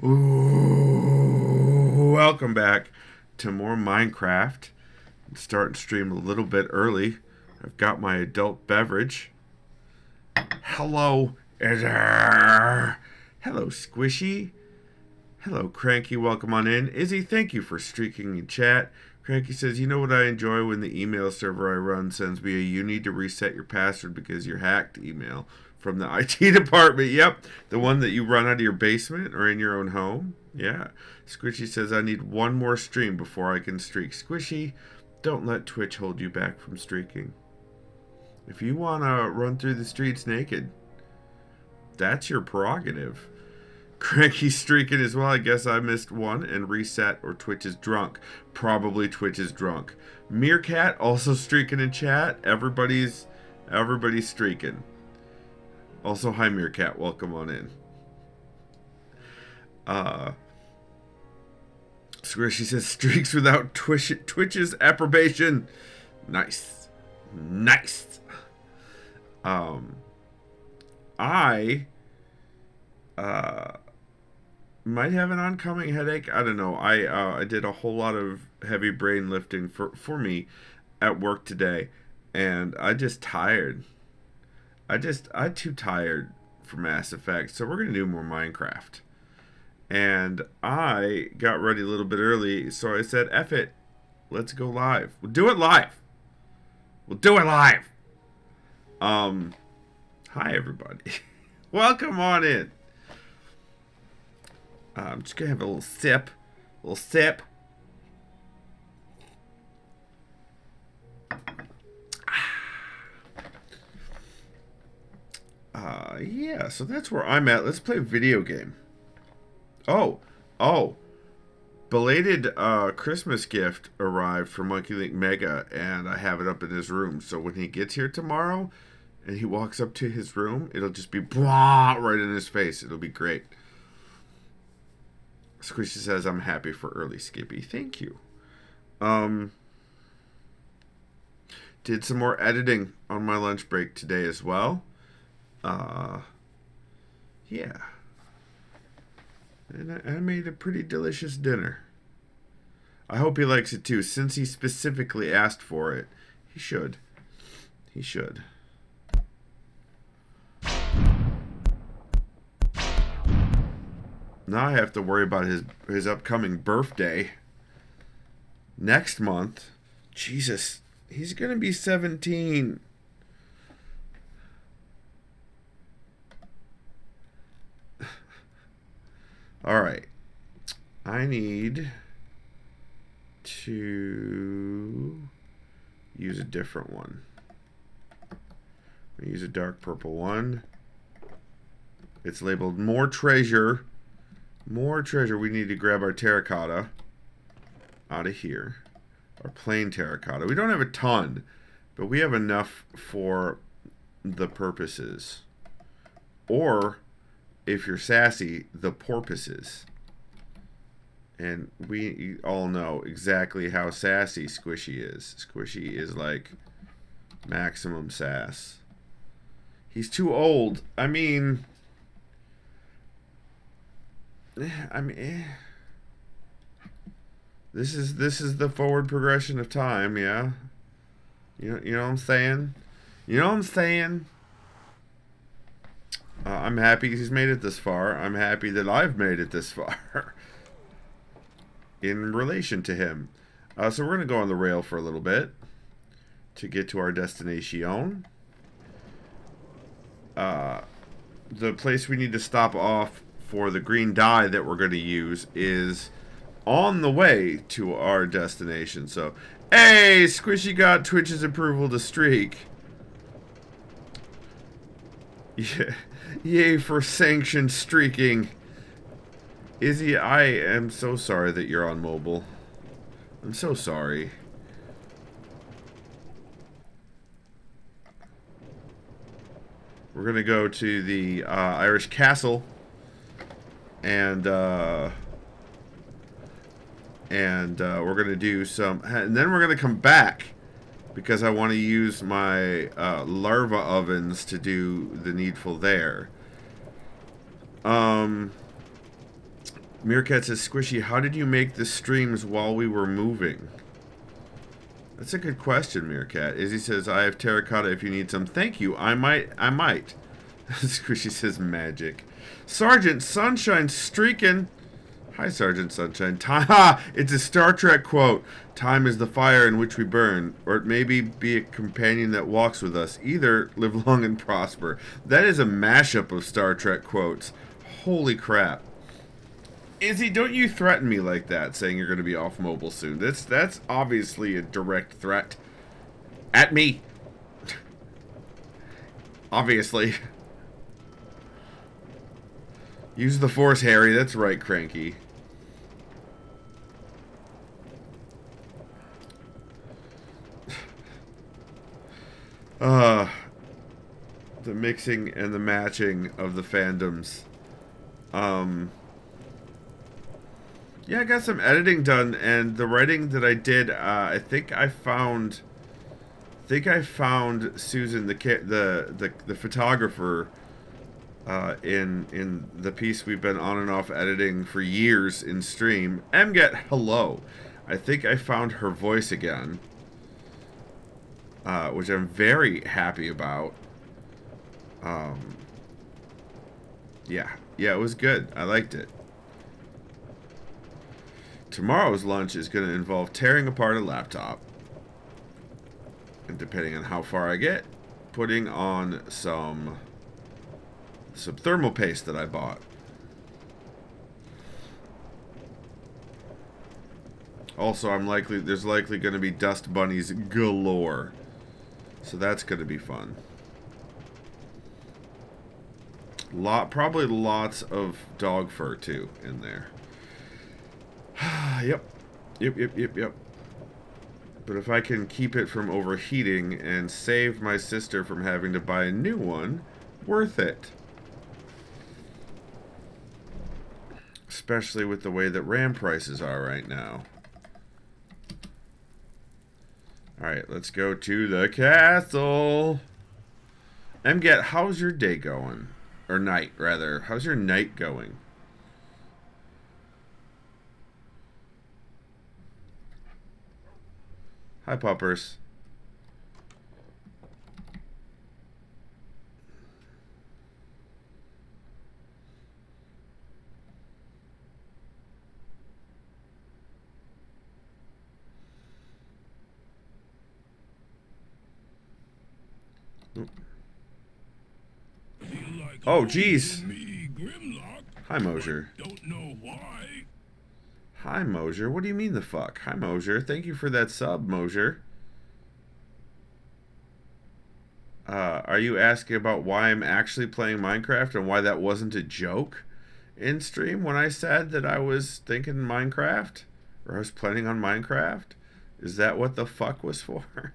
Ooh, welcome back to more Minecraft. I'm starting to stream a little bit early. I've got my adult beverage. Hello, Ether. Hello, Squishy. Hello, Cranky. Welcome on in. Izzy, thank you for streaking in chat. Cranky says, you know what I enjoy when the email server I run sends me a you need to reset your password because you're hacked email from the IT department. Yep, the one that you run out of your basement or in your own home. Yeah. Squishy says, I need one more stream before I can streak. Squishy, don't let Twitch hold you back from streaking. If you want to run through the streets naked, that's your prerogative. Cranky streaking as well. I guess I missed one and reset, or Twitch is drunk. Probably Twitch is drunk. Meerkat also streaking in chat. Everybody's streaking. Also, hi Meerkat, welcome on in. Squishy says streaks without Twitch's approbation. Nice. I might have an oncoming headache. I don't know. I did a whole lot of heavy brain lifting for me at work today, and I just tired. I'm too tired for Mass Effect, so we're gonna do more Minecraft. And I got ready a little bit early, so I said, "F it, let's go live. We'll do it live. Hi everybody, welcome on in. I'm just gonna have a little sip. Yeah, so that's where I'm at. Let's play a video game. Oh, belated Christmas gift arrived for Monkey Link Mega, and I have it up in his room. So when he gets here tomorrow, and he walks up to his room, it'll just be blah right in his face. It'll be great. Squishy says, I'm happy for early, Skippy. Thank you. Did some more editing on my lunch break today as well. Yeah. And I made a pretty delicious dinner. I hope he likes it too. Since he specifically asked for it, he should. Now I have to worry about his upcoming birthday next month. Jesus, he's gonna be 17. All right, I need to use a different one. I'm gonna use a dark purple one. It's labeled more treasure. More treasure. We need to grab our terracotta out of here. Our plain terracotta. We don't have a ton, but we have enough for the purposes. Or, if you're sassy, the porpoises. And we all know exactly how sassy Squishy is. Squishy is like maximum sass. He's too old. I mean, this is the forward progression of time, yeah. You know what I'm saying? I'm happy he's made it this far. I'm happy that I've made it this far in relation to him. So we're going to go on the rail for a little bit to get to our destination. The place we need to stop off for the green dye that we're going to use is on the way to our destination. So, hey, Squishy got Twitch's approval to streak. Yeah. Yay for sanctioned streaking. Izzy, I am so sorry that you're on mobile. I'm so sorry. We're gonna go to the Irish Castle, and we're gonna do some, and then we're gonna come back because I want to use my larva ovens to do the needful there. Meerkat says, Squishy, how did you make the streams while we were moving? That's a good question, Meerkat. Izzy says, I have terracotta if you need some. Thank you. I might. Squishy says, magic. Sergeant Sunshine streaking. Hi, Sergeant Sunshine. Ha! It's a Star Trek quote. Time is the fire in which we burn, or it may be a companion that walks with us. Either live long and prosper. That is a mashup of Star Trek quotes. Holy crap. Izzy, don't you threaten me like that, saying you're going to be off mobile soon. That's obviously a direct threat. At me. Obviously. Use the Force, Harry. That's right, Cranky. The mixing and the matching of the fandoms. Yeah, I got some editing done, and the writing that I did, I think I found Susan, the photographer, in the piece we've been on and off editing for years in stream. Mget, hello. I think I found her voice again, which I'm very happy about. Yeah, it was good. I liked it. Tomorrow's lunch is going to involve tearing apart a laptop, and depending on how far I get, putting on some thermal paste that I bought. Also, there's likely going to be dust bunnies galore, so that's going to be fun. Probably lots of dog fur too in there. Yep. But if I can keep it from overheating and save my sister from having to buy a new one, worth it. Especially with the way that RAM prices are right now. Alright, let's go to the castle. Mget, how's your day going? Or night, rather. How's your night going? Hi, puppers. Oh, jeez. Hi, Mosier. Don't know why. Hi, Mosier. What do you mean the fuck? Hi, Mosier. Thank you for that sub, Mosier. Are you asking about why I'm actually playing Minecraft and why that wasn't a joke in stream when I said that I was thinking Minecraft? Or I was planning on Minecraft? Is that what the fuck was for?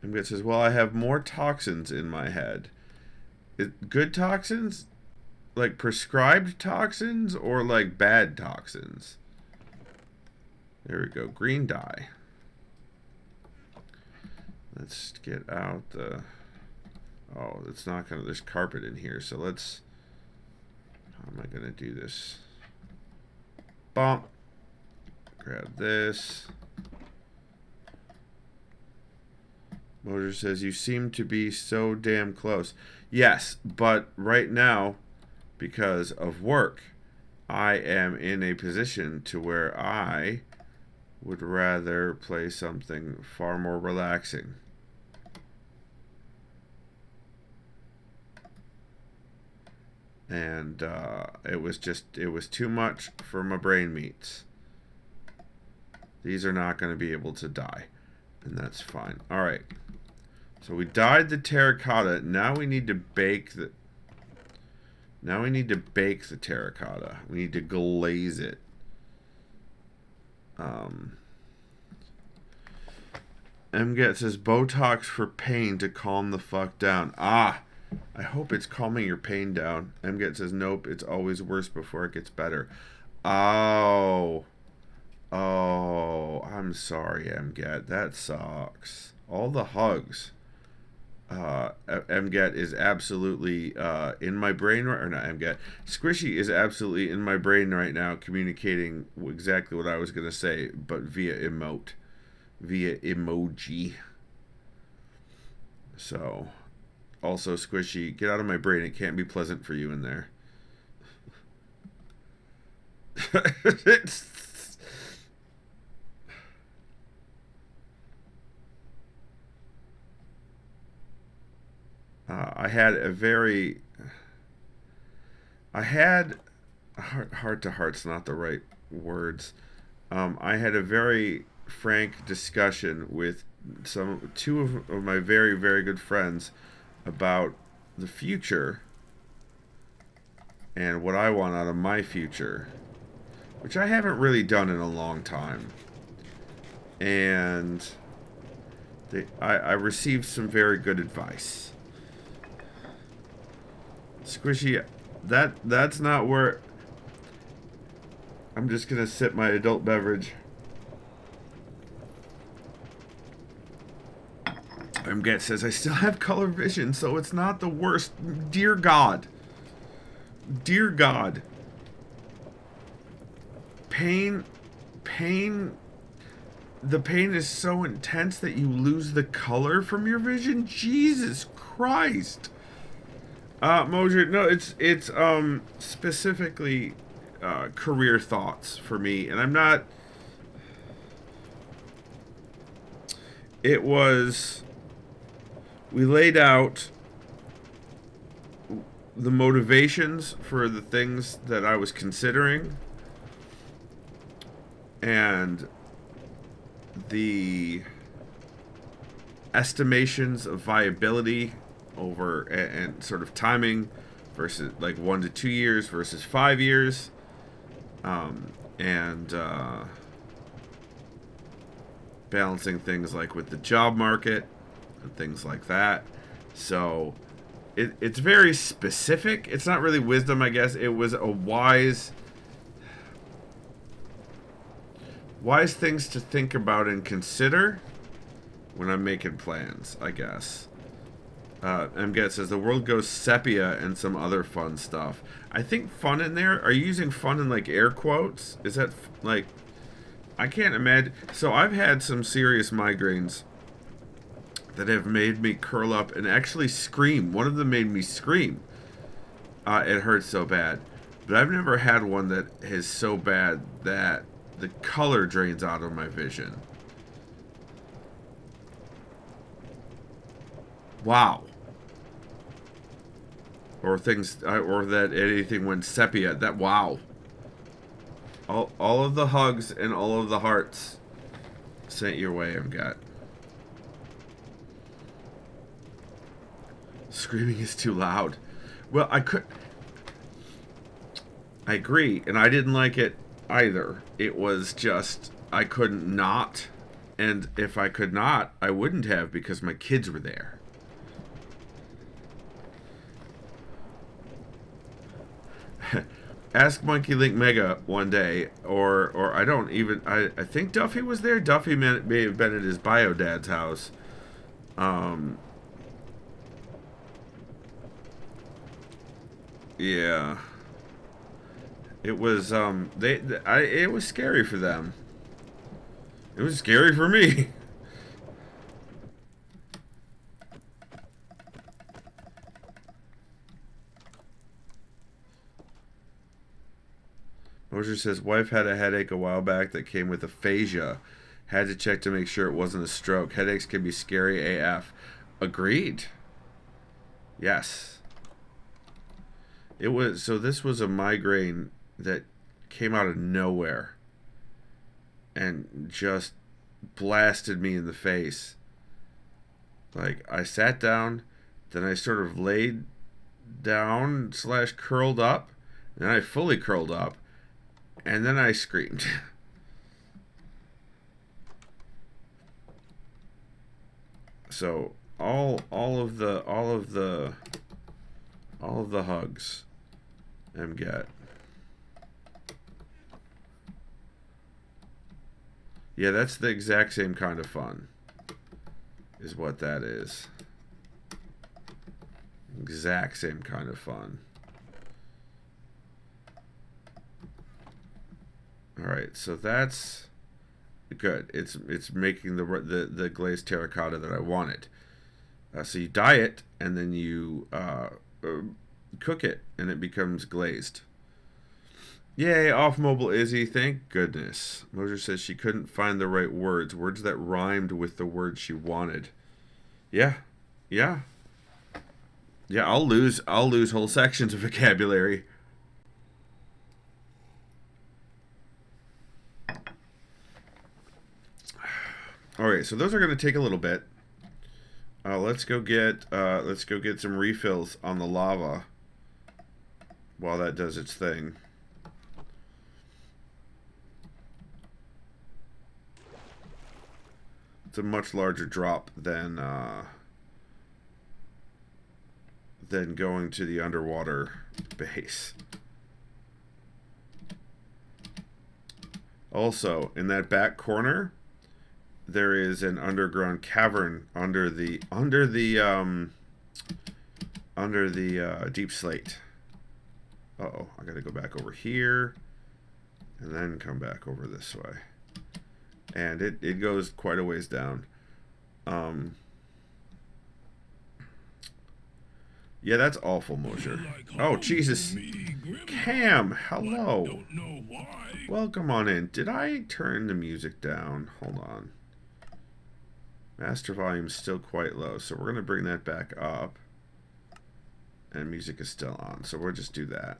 And it says, well, I have more toxins in my head. Good toxins? Like prescribed toxins or like bad toxins? There we go. Green dye. Let's get out the... Oh, it's not gonna... There's carpet in here, so let's... How am I gonna do this? Bump. Grab this. Motor says, you seem to be so damn close. Yes, but right now, because of work, I am in a position to where I would rather play something far more relaxing. And it was too much for my brain meats. These are not going to be able to die, and that's fine. All right. So we dyed the terracotta. Now we need to bake the... Now we need to bake the terracotta. We need to glaze it. Mget says, Botox for pain to calm the fuck down. Ah! I hope it's calming your pain down. Mget says, nope, it's always worse before it gets better. Oh. Oh, I'm sorry, Mget. That sucks. All the hugs. MGET is absolutely in my brain, or not MGET. Squishy is absolutely in my brain right now, communicating exactly what I was going to say, but via emoji. So, also Squishy, get out of my brain. It can't be pleasant for you in there. I had a very, I had heart to heart's not the right words. I had a very frank discussion with two of my very very good friends about the future and what I want out of my future, which I haven't really done in a long time. And I received some very good advice. Squishy, that's not where. I'm just gonna sip my adult beverage. MGet says I still have color vision, so it's not the worst. Dear God. Dear God. Pain. The pain is so intense that you lose the color from your vision? Jesus Christ. Moser, no, it's specifically career thoughts for me, and I'm not. It was. We laid out the motivations for the things that I was considering, and the estimations of viability over and sort of timing versus like 1 to 2 years versus 5 years, and balancing things like with the job market and things like that. So it's very specific. It's not really wisdom, I guess. It was a wise things to think about and consider when I'm making plans, I guess. MGet says the world goes sepia and some other fun stuff. I think fun in there. Are you using fun in like air quotes? Is that like? I can't imagine. So I've had some serious migraines that have made me curl up and actually scream. One of them made me scream. It hurts so bad. But I've never had one that is so bad that the color drains out of my vision. Wow. Or things, or that anything went sepia. That, wow. All of the hugs and all of the hearts sent your way, MGet. Screaming is too loud. Well, I agree, and I didn't like it either. It was just, I couldn't not. And if I could not, I wouldn't have because my kids were there. Ask Monkey Link Mega one day, or I don't even, I think Duffy was there. Duffy may have been at his bio dad's house. Yeah. It was it was scary for them. It was scary for me. Mosher says wife had a headache a while back that came with aphasia. Had to check to make sure it wasn't a stroke. Headaches can be scary AF. Agreed. Yes. It was, so this was a migraine that came out of nowhere and just blasted me in the face. Like, I sat down, then I sort of laid down / curled up, and then I fully curled up, and then I screamed. So all of the hugs MGet. Yeah, that's the exact same kind of fun, is what that is. Exact same kind of fun. Alright, so that's good. It's making the glazed terracotta that I wanted. So you dye it, and then you cook it, and it becomes glazed. Yay, off mobile Izzy, thank goodness. Moser says she couldn't find the right words that rhymed with the words she wanted. Yeah. Yeah, I'll lose whole sections of vocabulary. Alright, so those are gonna take a little bit. Let's go get some refills on the lava while that does its thing. It's a much larger drop than going to the underwater base. Also, in that back corner, there is an underground cavern under the deep slate. Uh-oh, I gotta go back over here and then come back over this way. And it goes quite a ways down. Yeah, that's awful, Mosher. Oh, Jesus. Cam, hello. Welcome on in. Did I turn the music down? Hold on. Master volume is still quite low, so we're going to bring that back up. And music is still on, so we'll just do that.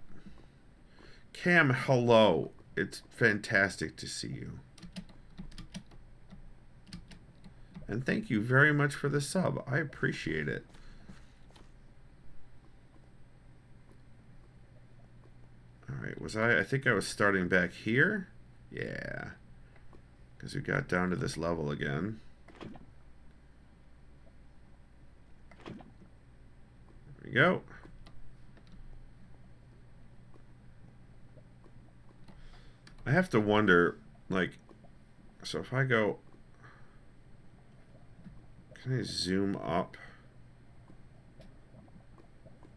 Cam, hello. It's fantastic to see you. And thank you very much for the sub. I appreciate it. Alright, I think I was starting back here? Yeah. Because we got down to this level again. There we go. I have to wonder, like, so if I go... Can I zoom up?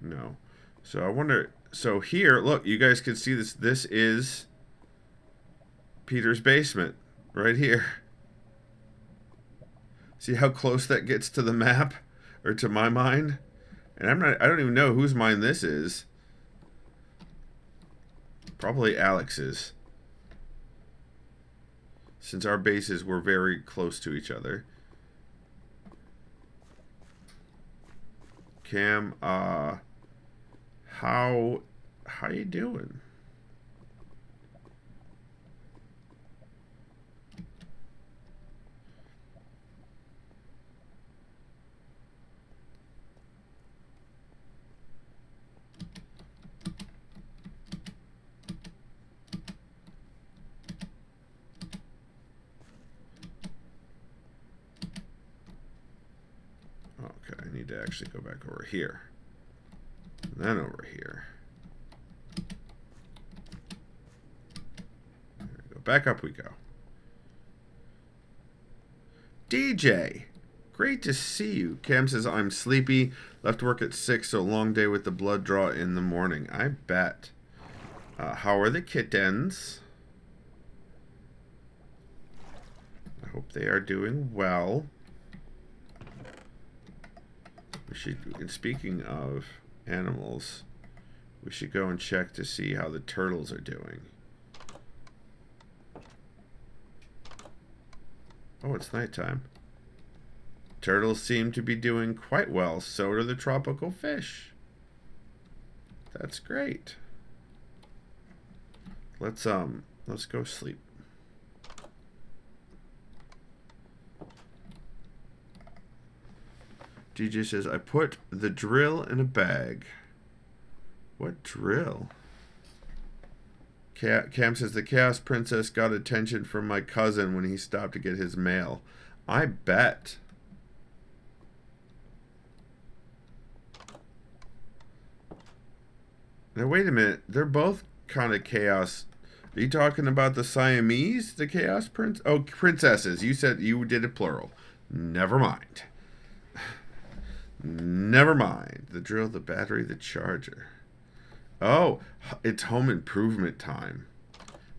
No. So I wonder... So here, look, you guys can see this. This is Peter's basement right here. See how close that gets to the map, or to my mind? And I don't even know whose mine this is. Probably Alex's. Since our bases were very close to each other. Cam, how you doing? Okay, I need to actually go back over here. And then over here. There we go. Back up we go. DJ, great to see you. Cam says, I'm sleepy. Left work at 6, so long day with the blood draw in the morning. I bet. How are the kittens? I hope they are doing well. We should, and speaking of animals, we should go and check to see how the turtles are doing. Oh, it's nighttime. Turtles seem to be doing quite well. So do the tropical fish. That's great. Let's go sleep. DJ says, I put the drill in a bag. What drill? Cam says, the Chaos Princess got attention from my cousin when he stopped to get his mail. I bet. Now, wait a minute. They're both kind of chaos. Are you talking about the Siamese? The Chaos Prince? Oh, princesses. You said you did it plural. Never mind. Never mind. The drill, the battery, the charger. Oh, it's home improvement time.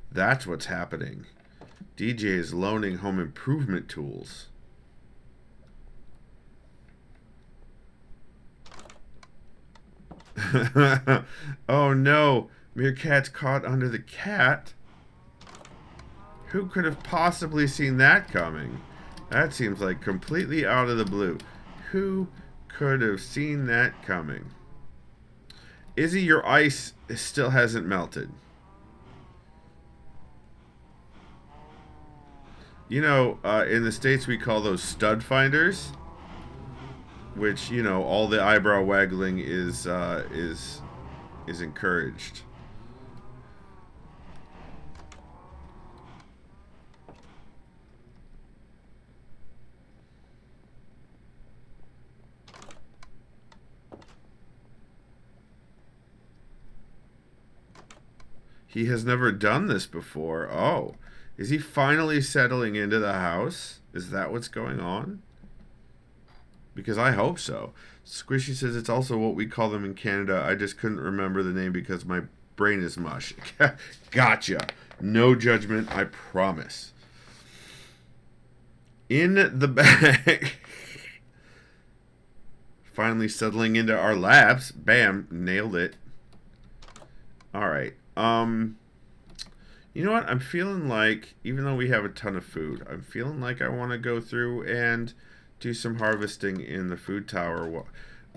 That's what's happening. DJ is loaning home improvement tools. Oh no, Meerkat's caught under the cat. Who could have possibly seen that coming? That seems like completely out of the blue. Who could have seen that coming? Izzy, your ice still hasn't melted. You know, in the States we call those stud finders, which, you know, all the eyebrow waggling is encouraged. He has never done this before. Oh, is he finally settling into the house? Is that what's going on? Because I hope so. Squishy says it's also what we call them in Canada. I just couldn't remember the name because my brain is mush. Gotcha. No judgment, I promise. In the bag. Finally settling into our laps. Bam. Nailed it. Alright. You know what? I'm feeling like, even though we have a ton of food, I'm feeling like I want to go through and do some harvesting in the food tower.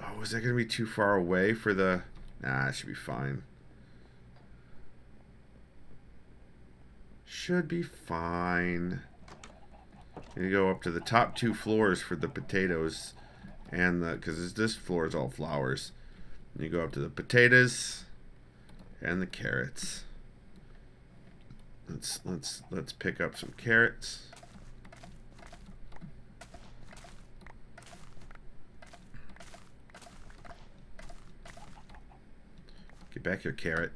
Oh, is that going to be too far away for the... Nah, it should be fine. Should be fine. You go up to the top 2 floors for the potatoes, and the, because this floor is all flowers. And you go up to the potatoes and the carrots. Let's pick up some carrots. Get back here, carrot.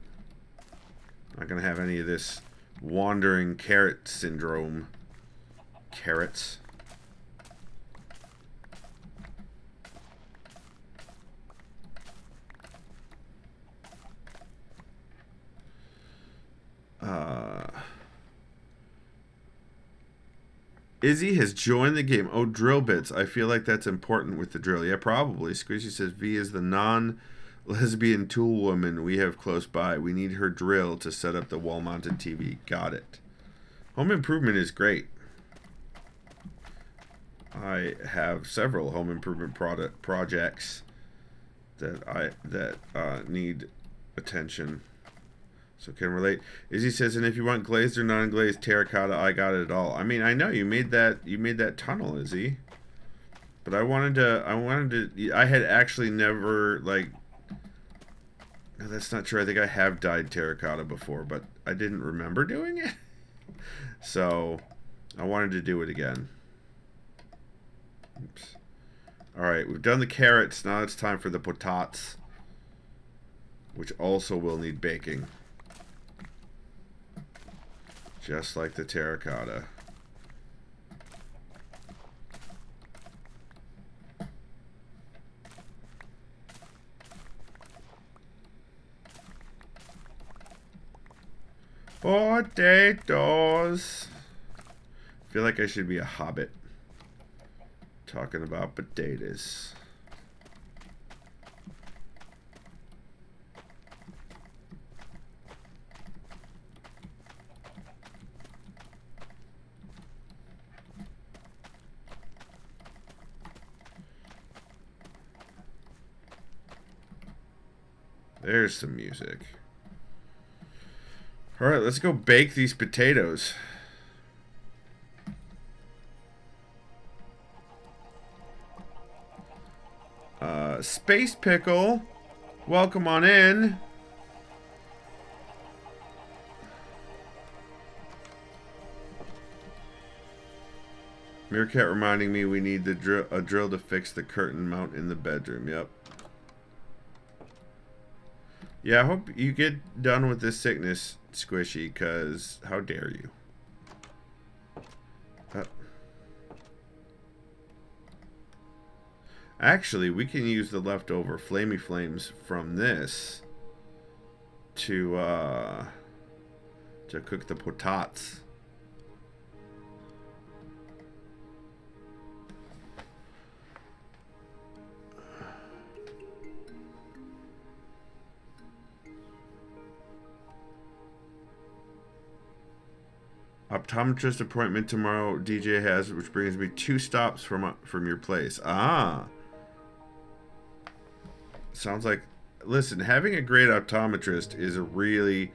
Not gonna have any of this wandering carrot syndrome. Carrots. Izzy has joined the game. Oh, drill bits. I feel like that's important with the drill. Yeah, probably. Squishy says V is the non-lesbian tool woman we have close by. We need her drill to set up the wall-mounted TV. Got it. Home improvement is great. I have several home improvement projects that need attention. So can relate. Izzy says, and if you want glazed or non-glazed terracotta, I got it all. I mean, I know you made that tunnel, Izzy. But I had actually never, like, no, that's not true. I think I have dyed terracotta before, but I didn't remember doing it. So I wanted to do it again. Oops. Alright, we've done the carrots. Now it's time for the potats, which also will need baking. Just like the terracotta. Potatoes. I feel like I should be a hobbit talking about potatoes. There's some music. Alright, let's go bake these potatoes. Space Pickle, welcome on in. Meerkat reminding me we need a drill to fix the curtain mount in the bedroom. Yep. Yeah, I hope you get done with this sickness, Squishy, because how dare you? Actually, we can use the leftover flamey flames from this to cook the potats. Optometrist appointment tomorrow. DJ has, which brings me 2 stops from your place. Ah, sounds like. Listen, having a great optometrist is a really,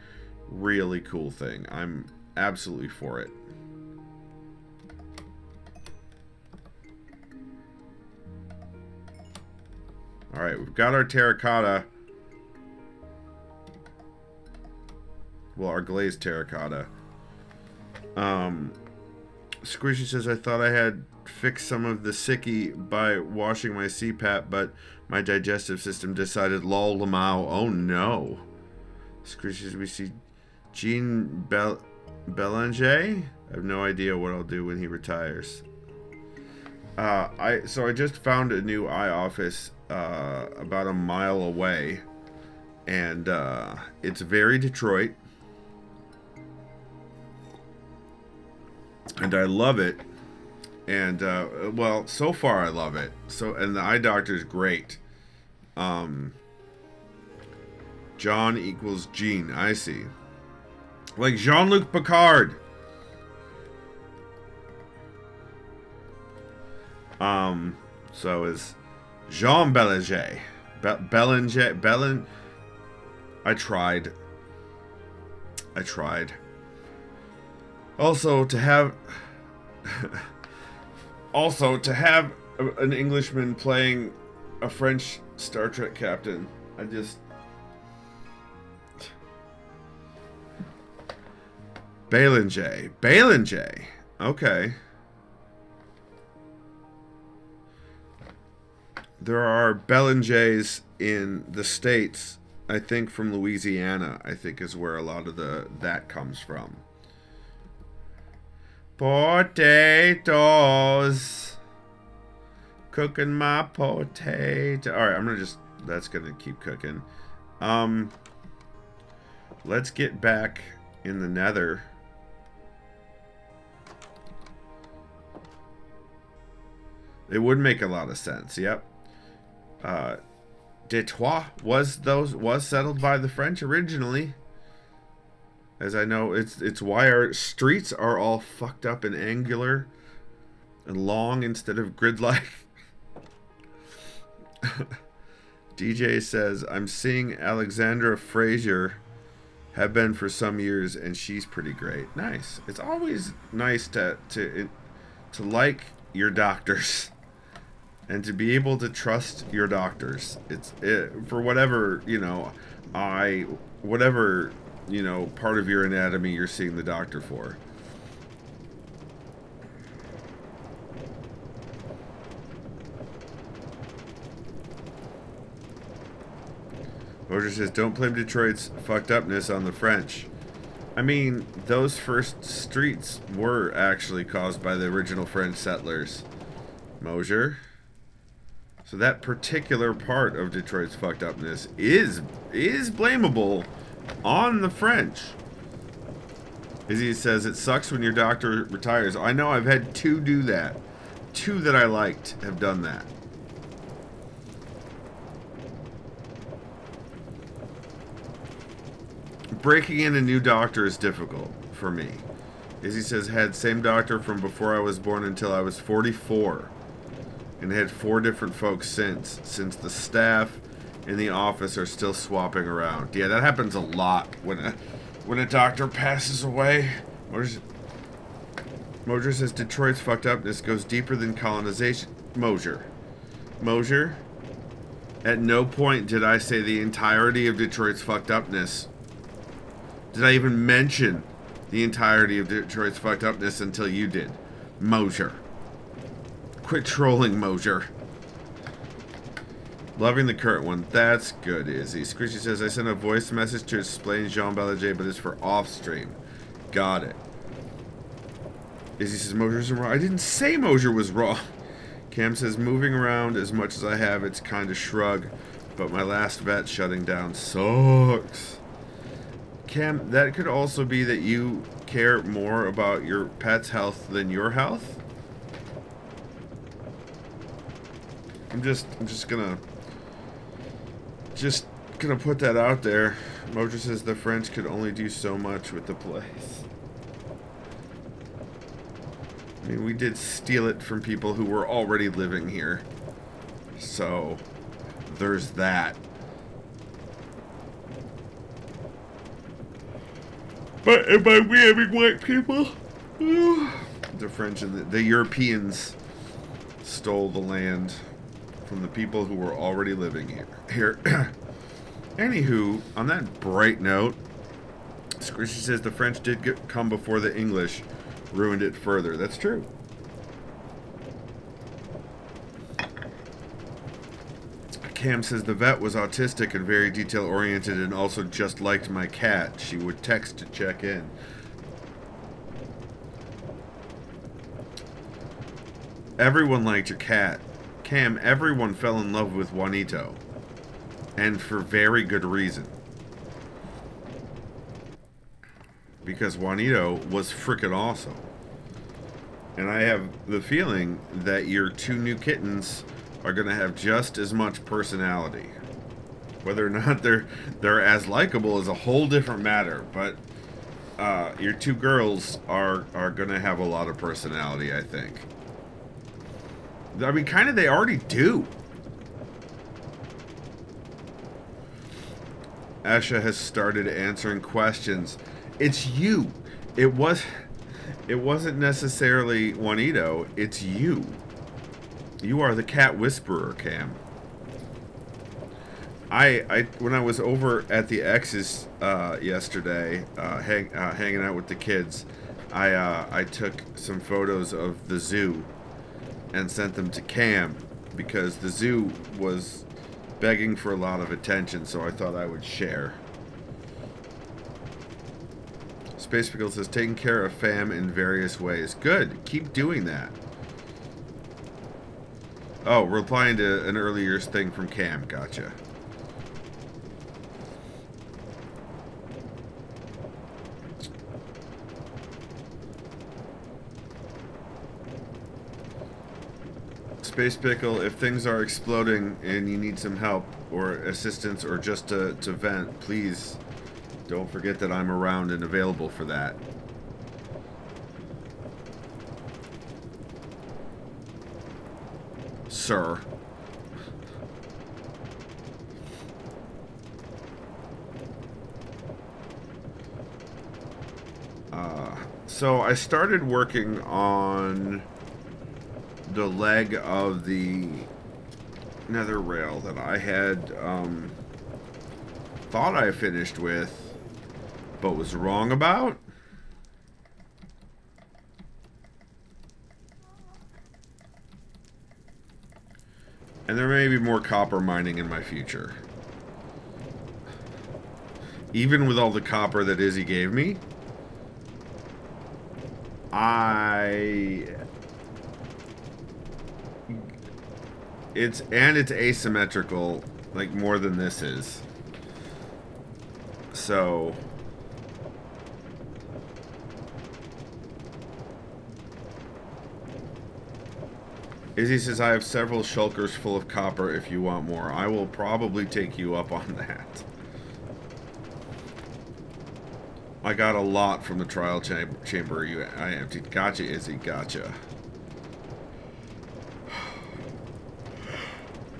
really cool thing. I'm absolutely for it. All right, we've got our terracotta. Well, our glazed terracotta. Squishy says, I thought I had fixed some of the sicky by washing my CPAP, but my digestive system decided lol lamau. Oh no. Squishy says, we see Jean Belanger. I have no idea what I'll do when he retires. So I just found a new eye office about a mile away, and it's very Detroit. And I love it. And, well, so far I love it. And the eye doctor is great. John equals Jean. I see. Like Jean-Luc Picard. So is Jean Belanger. Belanger. I tried. Also, to have an Englishman playing a French Star Trek captain, I just... Belanger. Okay. There are Belangers in the States, I think from Louisiana, I think is where a lot of that comes from. Potatoes. Cooking my potato. Alright, I'm gonna that's gonna keep cooking. Let's get back in the Nether. It would make a lot of sense, yep. Detroit was settled by the French originally. As I know, it's why our streets are all fucked up and angular and long instead of grid-like. DJ says, I'm seeing Alexandra Frazier, have been for some years, and she's pretty great. Nice. It's always nice to like your doctors and to be able to trust your doctors. For whatever, whatever part of your anatomy you're seeing the doctor for. Roger says, don't blame Detroit's fucked upness on the French. I mean, those first streets were actually caused by the original French settlers. Mosier. So that particular part of Detroit's fucked upness is blamable on the French. Izzy says, it sucks when your doctor retires. I know, I've had 2 do that. 2 that I liked have done that. Breaking in a new doctor is difficult for me. Izzy says, had same doctor from before I was born until I was 44. And had 4 different folks since the staff in the office are still swapping around. Yeah, that happens a lot when a doctor passes away. Mosier says Detroit's fucked upness goes deeper than colonization. Mosier, at no point did I say the entirety of Detroit's fucked upness. Did I even mention the entirety of Detroit's fucked upness until you did? Mosier. Quit trolling, Mosier. Loving the current one. That's good, Izzy. Squishy says, I sent a voice message to explain Jean Belanger, but it's for off-stream. Got it. Izzy says, Mosier's wrong. I didn't say Mosier was wrong. Cam says, moving around as much as I have, it's kind of shrug, but my last vet shutting down sucks. Cam, that could also be that you care more about your pet's health than your health. I'm just gonna put that out there. Mojo says the French could only do so much with the place. I mean, we did steal it from people who were already living here. So, there's that. But by we having white people, the French and the Europeans stole the land from the people who were already living here. Anywho, on that bright note, Squishy says the French did come before the English ruined it further. That's true. Cam says the vet was autistic and very detail-oriented and also just liked my cat. She would text to check in. Everyone liked your cat. Cam, everyone fell in love with Juanito. And for very good reason. Because Juanito was frickin' awesome. And I have the feeling that your two new kittens are going to have just as much personality. Whether or not they're as likable is a whole different matter. But your two girls are going to have a lot of personality, I think. I mean, kind of they already do. Asha has started answering questions. It's you. It wasn't necessarily Juanito. It's you. You are the cat whisperer, Cam. When I was over at the X's yesterday, hanging out with the kids, I took some photos of the zoo and sent them to Cam because the zoo was begging for a lot of attention, so I thought I would share. Space Pickle says, taking care of fam in various ways. Good. Keep doing that. Oh, replying to an earlier thing from Cam. Gotcha. Space Pickle, if things are exploding and you need some help or assistance or just to vent, please don't forget that I'm around and available for that. Sir. So I started working on the leg of the Nether Rail that I had thought I finished with, but was wrong about. And there may be more copper mining in my future. Even with all the copper that Izzy gave me, it's asymmetrical, like more than this is. So Izzy says, I have several shulkers full of copper if you want more. I will probably take you up on that. I got a lot from the trial chamber I emptied. Gotcha, Izzy. Gotcha.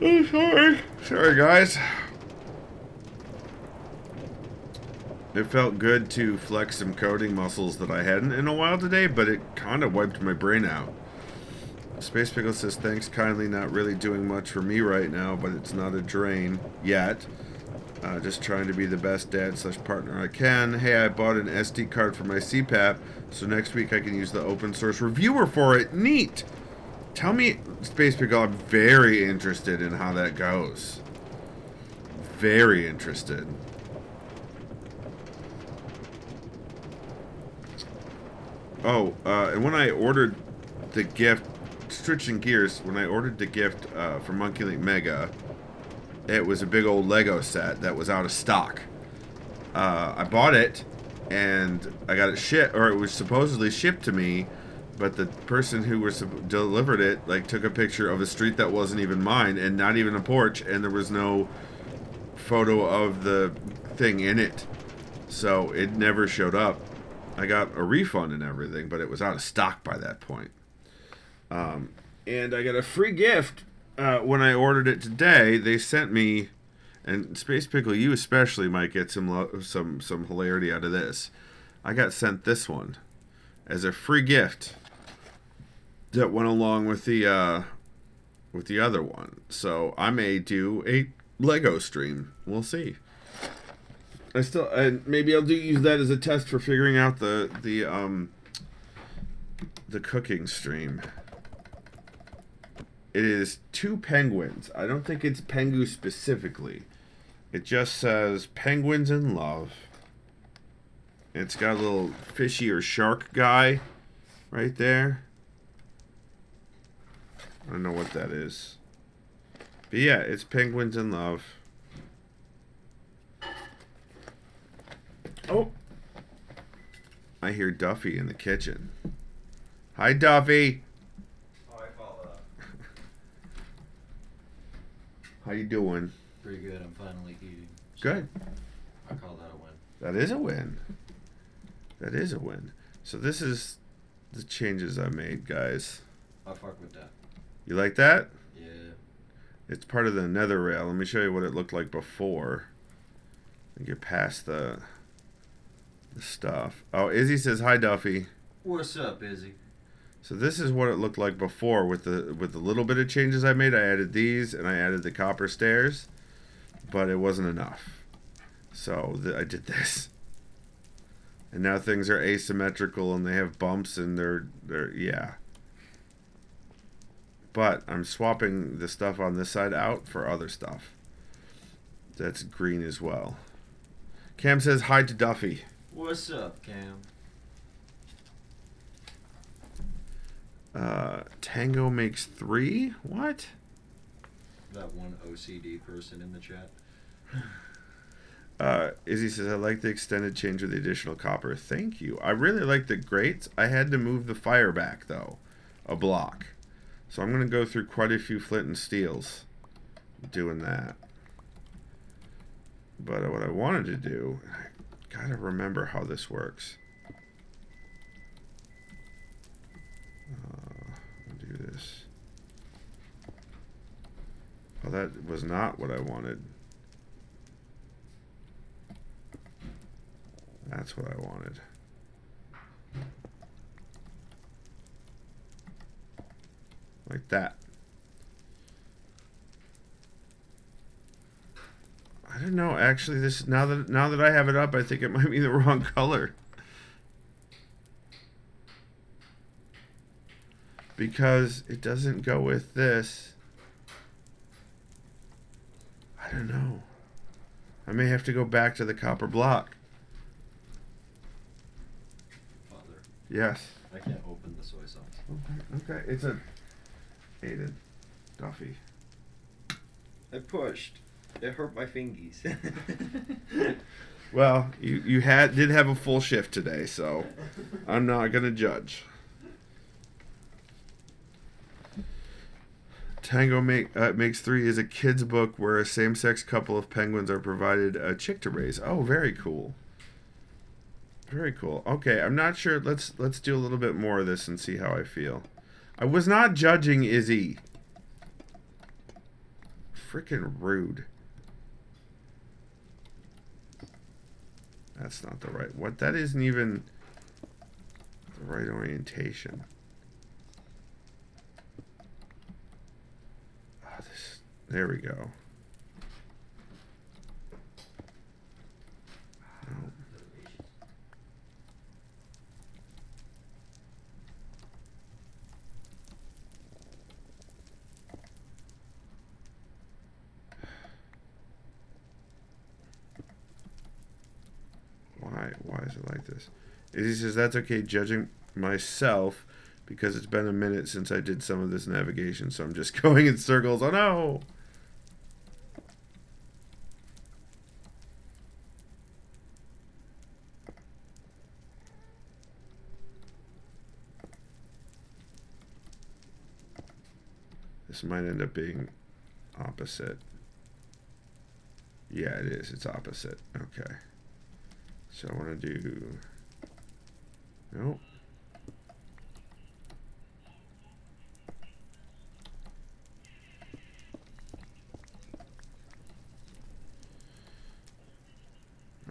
Oh, sorry. Sorry, guys. It felt good to flex some coding muscles that I hadn't in a while today, but it kind of wiped my brain out. Space Pickle says, thanks kindly, not really doing much for me right now, but it's not a drain yet. Just trying to be the best dad/partner I can. Hey, I bought an SD card for my CPAP, so next week I can use the open source reviewer for it. Neat! Tell me, Space Pickle, I'm very interested in how that goes. Very interested. Oh, and when I ordered the gift switching gears. When I ordered the gift for Monkey Link Mega, it was a big old Lego set that was out of stock. I bought it, and I got it shipped, or it was supposedly shipped to me, but the person who was delivered it like took a picture of a street that wasn't even mine, and not even a porch, and there was no photo of the thing in it, so it never showed up. I got a refund and everything, but it was out of stock by that point. And I got a free gift when I ordered it today. They sent me, and Space Pickle, you especially might get some hilarity out of this. I got sent this one as a free gift that went along with the other one. So I may do a Lego stream. We'll see. And maybe I'll use that as a test for figuring out the cooking stream. It is 2 penguins. I don't think it's Pengu specifically. It just says penguins in love. It's got a little fishy or shark guy right there. I don't know what that is. But yeah, it's penguins in love. Oh. I hear Duffy in the kitchen. Hi, Duffy. Oh, I followed up. How you doing? Pretty good. I'm finally eating. So Good. I call that a win. That is a win. That is a win. So this is the changes I made, guys. I fuck with that. You like that? Yeah. It's part of the Nether Rail. Let me show you what it looked like before. And get past the stuff. Oh, Izzy says hi, Duffy. What's up, Izzy? So this is what it looked like before with the little bit of changes I made. I added these and I added the copper stairs, but it wasn't enough. So I did this. And now things are asymmetrical and they have bumps and they're yeah. But I'm swapping the stuff on this side out for other stuff. That's green as well. Cam says hi to Duffy. What's up, Cam? Tango makes 3? What? That one OCD person in the chat. Izzy says, I like the extended change with the additional copper. Thank you. I really like the grates. I had to move the fire back, though. A block. So I'm going to go through quite a few flint and steels doing that. But what I wanted to do, I got to remember how this works. I'll do this. Oh, that was not what I wanted. That's what I wanted. Like that. I don't know. Actually, this now that I have it up, I think it might be the wrong color. Because it doesn't go with this. I don't know. I may have to go back to the copper block. Father. Yes. I can't open the soy sauce. Okay. It's a Aiden Duffy. I pushed. It hurt my fingies. Well, you did have a full shift today, so I'm not gonna judge. Tango Makes 3 is a kid's book where a same-sex couple of penguins are provided a chick to raise. Oh, very cool. Very cool. Okay, I'm not sure. Let's do a little bit more of this and see how I feel. I was not judging Izzy. Freaking rude. That's not the right... What? That isn't even the right orientation. Oh, there we go. No. Why is it like this? Izzy says, that's okay judging myself because it's been a minute since I did some of this navigation, so I'm just going in circles. Oh no! This might end up being opposite. Yeah, it is. It's opposite. Okay. So I want to do... Nope.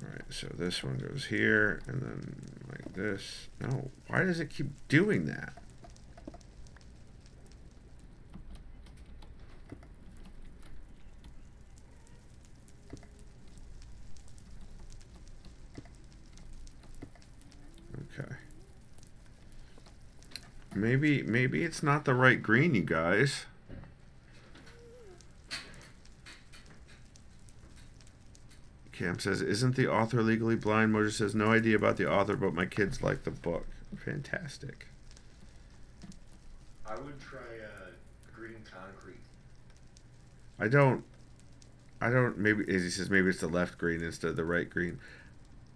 Alright, so this one goes here, and then like this. No, why does it keep doing that? Okay. Maybe it's not the right green, you guys. Cam says, isn't the author legally blind? Mojo says, no idea about the author, but my kids like the book. Fantastic. I would try green concrete. I don't, maybe, as he says, maybe it's the left green instead of the right green.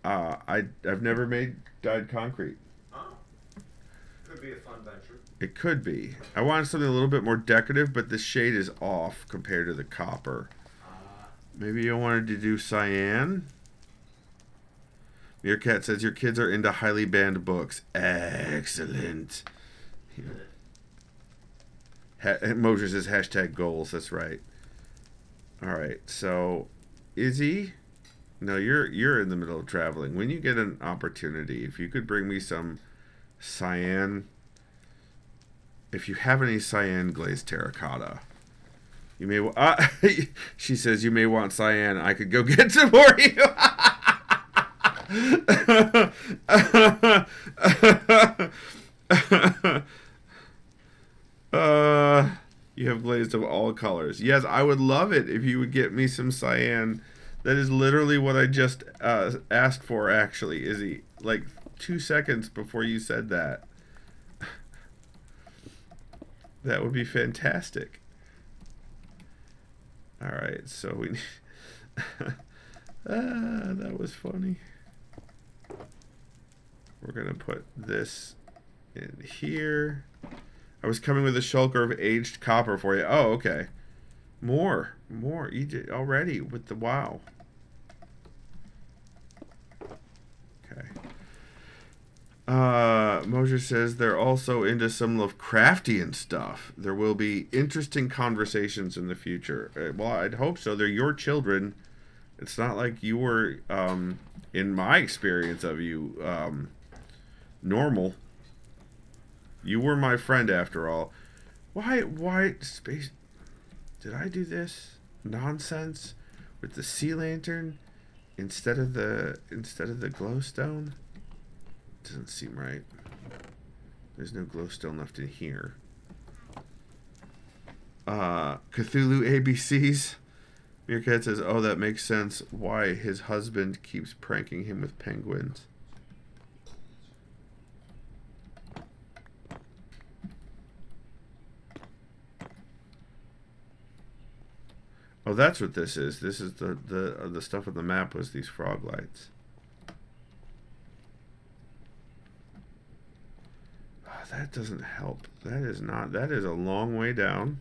I've never made dyed concrete. Oh. Could be a fun venture. It could be. I wanted something a little bit more decorative, but the shade is off compared to the copper. Maybe you wanted to do cyan? Meerkat says, your kids are into highly banned books. Excellent. Moser says, hashtag goals. That's right. Alright, so Izzy, no, you're in the middle of traveling. When you get an opportunity, if you could bring me some cyan, if you have any cyan glazed terracotta, you may. She says you may want cyan. I could go get some for you. You have glazed of all colors. Yes, I would love it if you would get me some cyan. That is literally what I just asked for, actually, Izzy. Like 2 seconds before you said that. That would be fantastic. Alright, so we... that was funny. We're going to put this in here. I was coming with a shulker of aged copper for you. Oh, okay. More. You did already with the wow. Okay. Mosier says they're also into some Lovecraftian stuff. There will be interesting conversations in the future. Well, I'd hope so. They're your children. It's not like you were, in my experience of you, normal. You were my friend after all. Why space? Did I do this nonsense with the sea lantern instead of the glowstone? Doesn't seem right. There's no glowstone left in here. Cthulhu ABCs. Meerkat says, oh, that makes sense why his husband keeps pranking him with penguins. Oh, that's what this is. This is the stuff on the map was these frog lights. Oh, that doesn't help. That is not. That is a long way down.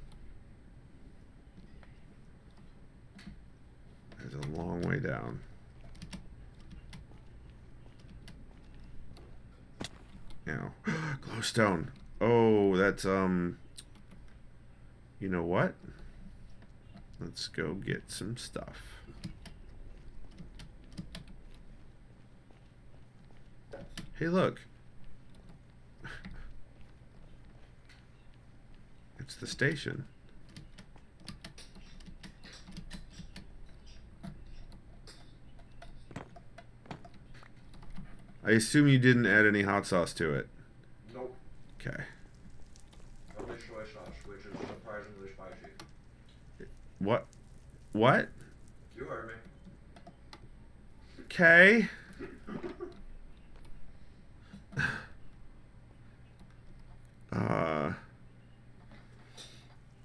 That is a long way down. Now, glowstone. Oh, that's You know what? Let's go get some stuff. Hey, look. It's the station. I assume you didn't add any hot sauce to it. Nope. Okay. Only soy sauce, which is surprisingly spicy. What? What? You heard me. Okay.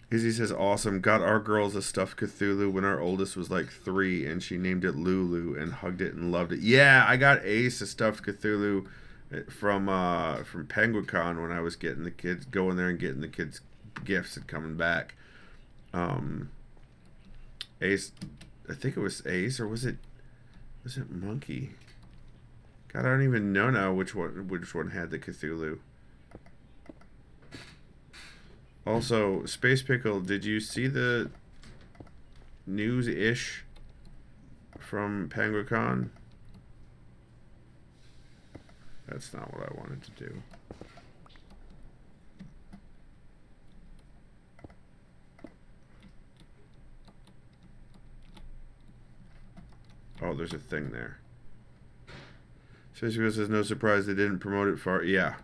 Izzy says, awesome. Got our girls a stuffed Cthulhu when our oldest was like 3, and she named it Lulu and hugged it and loved it. Yeah, I got Ace a stuffed Cthulhu from PenguinCon when I was getting the kids, going there and getting the kids gifts and coming back. Ace, I think it was Ace, or was it Monkey? God, I don't even know now which one had the Cthulhu. Also, Space Pickle, did you see the news-ish from PenguinCon? That's not what I wanted to do. Oh, there's a thing there. Space Pickle says, no surprise they didn't promote it far. Yeah.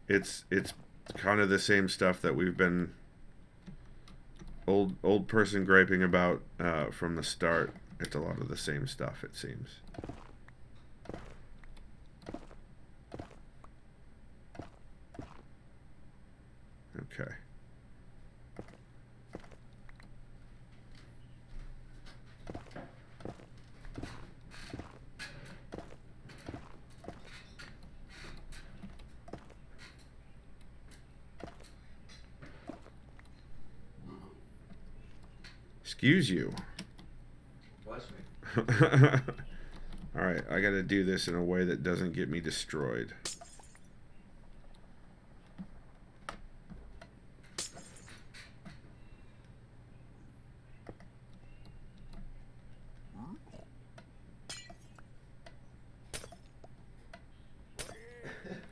It's kind of the same stuff that we've been old person griping about from the start. It's a lot of the same stuff, it seems. Okay. Excuse you. Bless me. Alright, I gotta do this in a way that doesn't get me destroyed.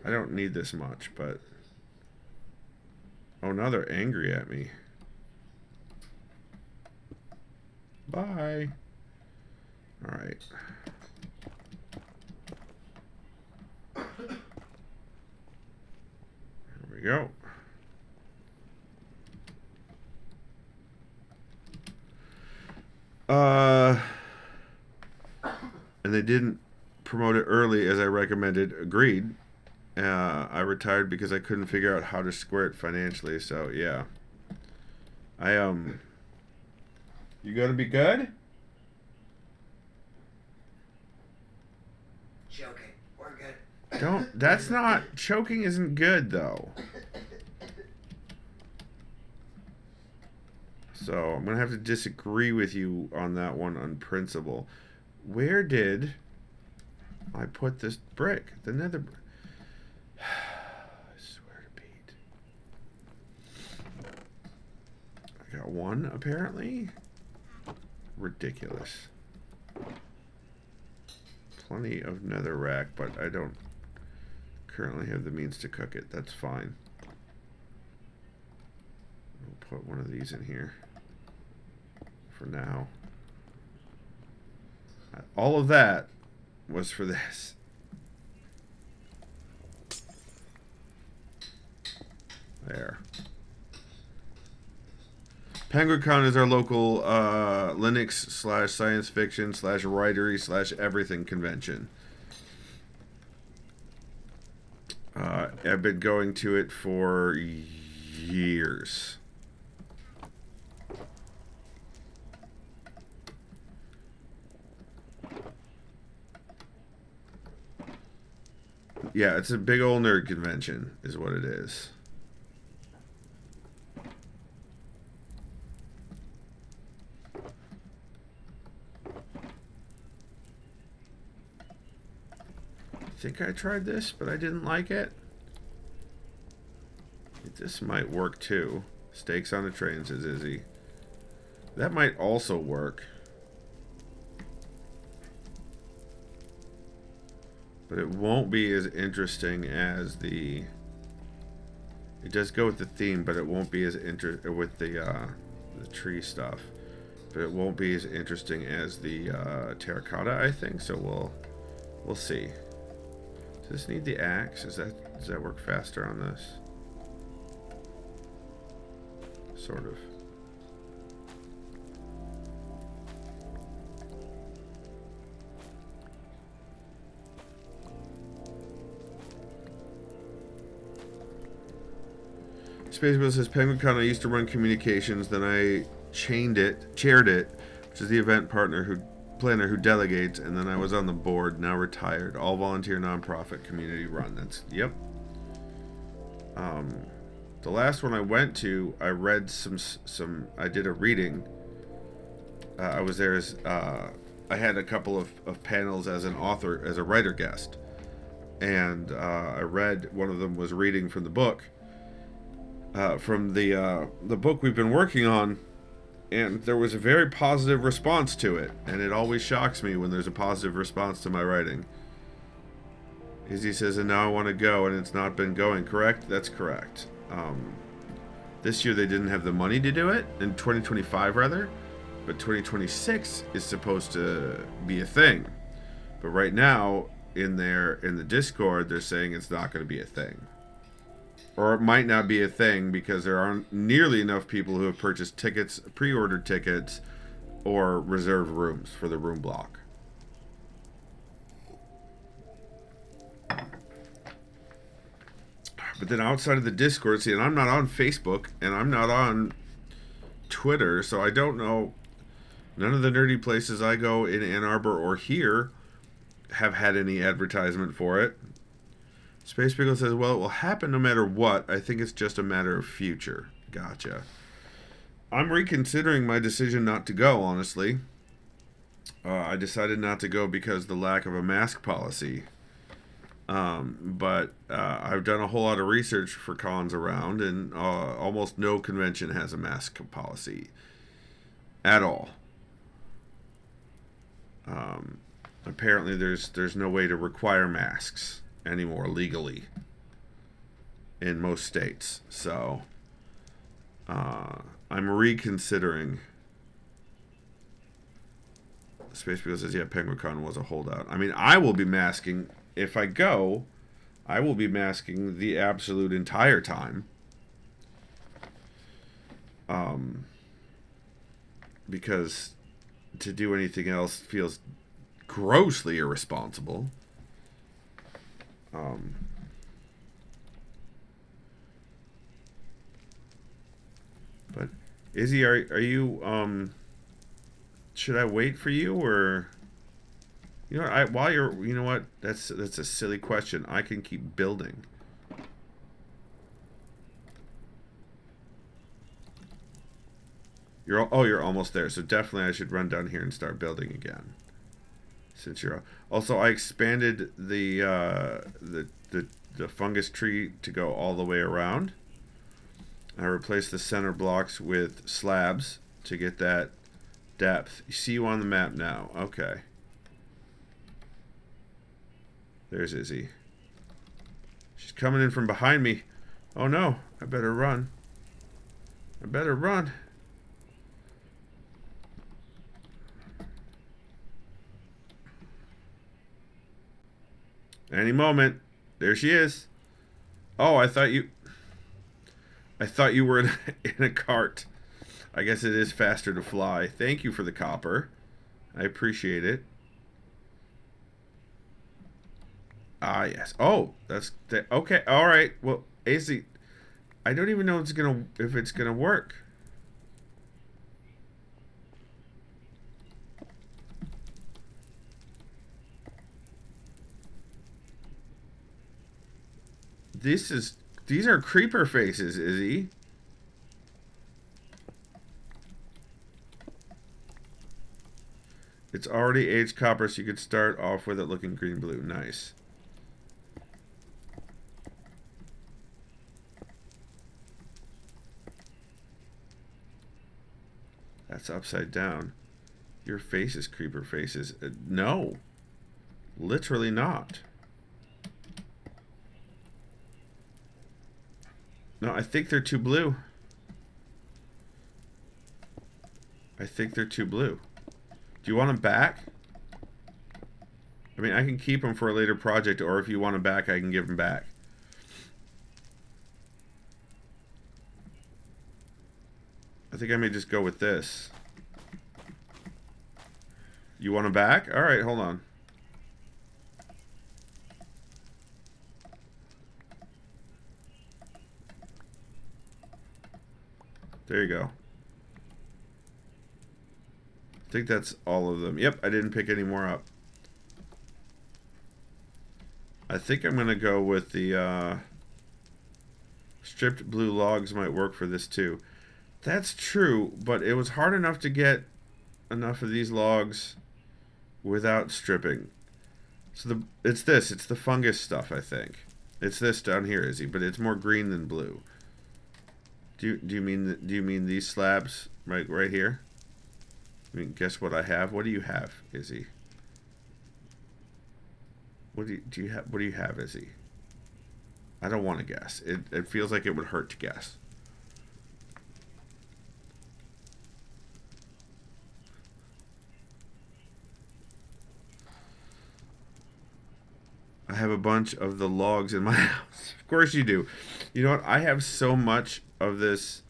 I don't need this much, but... Oh, now they're angry at me. Bye. Alright. There we go. And they didn't promote it early as I recommended. Agreed. I retired because I couldn't figure out how to square it financially, so yeah. You gonna be good? Joking. We're good. That's not, choking isn't good though. So I'm gonna have to disagree with you on that one on principle. Where did I put this brick? The nether brick. I swear to Pete. I got one apparently. Ridiculous. Plenty of nether rack, but I don't currently have the means to cook it. That's fine. I'll put one of these in here for now. All of that was for this. There. PenguinCon is our local Linux / science fiction / writery / everything convention. I've been going to it for years. Yeah, it's a big old nerd convention, is what it is. I think I tried this, but I didn't like it. This might work too. Steaks on a train, says Izzy. That might also work. But it won't be as interesting as the... It does go with the theme, but it won't be as with the tree stuff. But it won't be as interesting as the terracotta, I think. So we'll see. Does this need the axe? Does that work faster on this? Sort of. Space Bill says, PenguinCon, I used to run communications, then I chaired it, which is the event planner who delegates, and then I was on the board, now retired. All volunteer nonprofit community run. Yep. The last one I went to, I read I did a reading. I was there as, I had a couple of panels as an author, as a writer guest. And I read, one of them was reading from the book. From the book we've been working on, and there was a very positive response to it, and it always shocks me when there's a positive response to my writing. Izzy says, and now I want to go, and it's not been going. Correct? That's correct. This year they didn't have the money to do it, in 2025 rather, but 2026 is supposed to be a thing. But right now, in the Discord, they're saying it's not going to be a thing. Or it might not be a thing because there aren't nearly enough people who have purchased tickets, pre-ordered tickets, or reserved rooms for the room block. But then outside of the Discord, see, and I'm not on Facebook, and I'm not on Twitter, so I don't know. None of the nerdy places I go in Ann Arbor or here have had any advertisement for it. Space Beagle says, well, it will happen no matter what. I think it's just a matter of future. Gotcha. I'm reconsidering my decision not to go, honestly. I decided not to go because of the lack of a mask policy. But I've done a whole lot of research for cons around, and almost no convention has a mask policy at all. Apparently there's no way to require masks anymore legally in most states. So I'm reconsidering. Space Beagle says, yeah, PenguinCon was a holdout. I mean, I will be masking. If I go, I will be masking the absolute entire time. Because to do anything else feels grossly irresponsible. But Izzy, are you should I wait for you, or you know what, that's a silly question. I can keep building. You're almost there, so definitely I should run down here and start building again. Since you're also, I expanded the fungus tree to go all the way around. I replaced the center blocks with slabs to get that depth. You see you on the map now. Okay. There's Izzy. She's coming in from behind me. Oh no, I better run. I better run. Any moment. There she is. Oh, I thought you were in a cart. I guess it is faster to fly. Thank you for the copper. I appreciate it. Ah, yes. Oh, okay. All right. Well, AC, I don't even know if it's gonna work. These are creeper faces, Izzy. It's already aged copper, so you could start off with it looking green-blue. Nice. That's upside down. Your face is creeper faces. No. Literally not. No, I think they're too blue. I think they're too blue. Do you want them back? I mean, I can keep them for a later project, or if you want them back, I can give them back. I think I may just go with this. You want them back? All right, hold on. There you go. I think that's all of them. Yep, I didn't pick any more up. I think I'm going to go with the stripped blue logs might work for this too. That's true, but it was hard enough to get enough of these logs without stripping. So it's the fungus stuff, I think. It's this down here, Izzy, but it's more green than blue. Do you mean these slabs right here? I mean, guess what I have? What do you have, Izzy? What do you have, Izzy? I don't want to guess. It feels like it would hurt to guess. I have a bunch of the logs in my house. Of course you do. You know what? I have so much of this.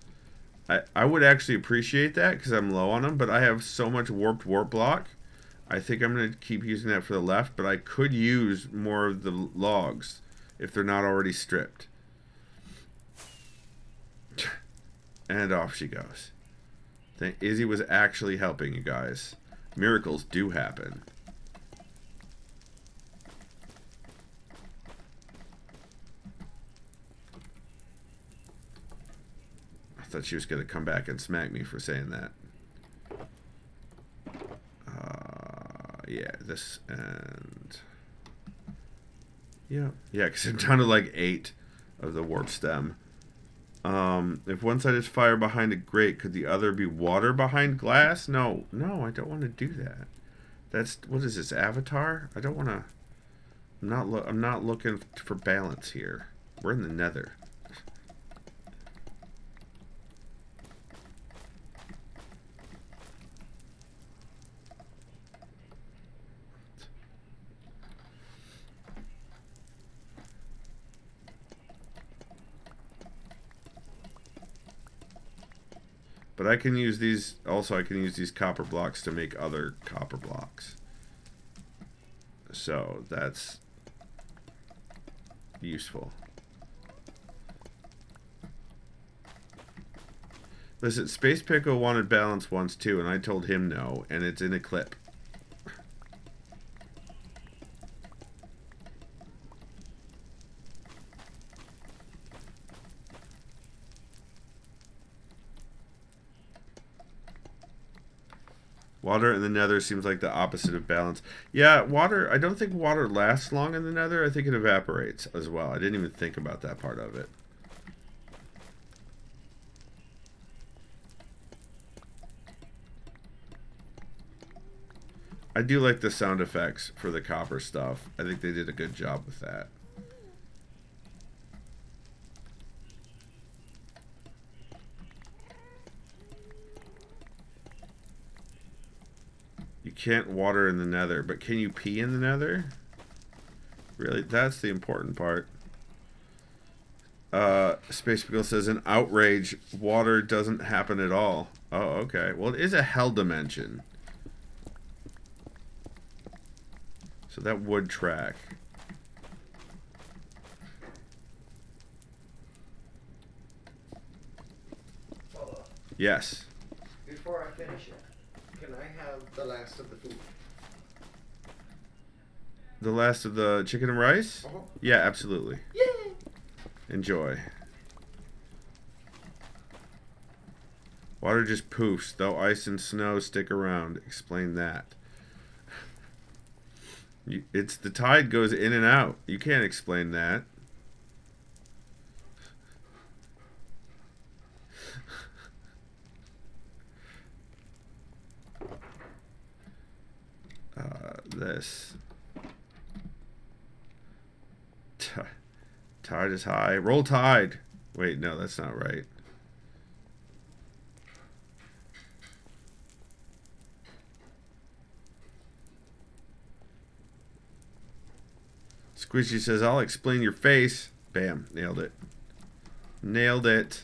I would actually appreciate that because I'm low on them, but I have so much warp block. I think I'm going to keep using that for the left, but I could use more of the logs if they're not already stripped. And off she goes. Izzy was actually helping you guys. Miracles do happen. I thought she was going to come back and smack me for saying that. Yeah, this and... Yeah, because I'm down to like 8 of the warp stem. If one side is fire behind a grate, could the other be water behind glass? No, I don't want to do that. That's, what is this, Avatar? I don't want to... I'm not looking for balance here. We're in the Nether. But I can use these, also I can use these copper blocks to make other copper blocks. So that's useful. Listen, Space Pickle wanted balance once too, and I told him no, and it's in a clip. Water in the Nether seems like the opposite of balance. Yeah, water, I don't think water lasts long in the Nether. I think it evaporates as well. I didn't even think about that part of it. I do like the sound effects for the copper stuff. I think they did a good job with that. You can't water in the Nether, but can you pee in the Nether? Really? That's the important part. Space Pickle says, an outrage. Water doesn't happen at all. Oh, okay. Well, it is a hell dimension. So that would track. Yes. Before I finish it, can I have the last of the food? The last of the chicken and rice? Uh-huh. Yeah, absolutely. Yay! Enjoy. Water just poofs, though ice and snow stick around. Explain that. It's the tide goes in and out. You can't explain that. This. Tide is high. Roll tide. Wait, no, that's not right. Squishy says, I'll explain your face. Bam. Nailed it. Nailed it.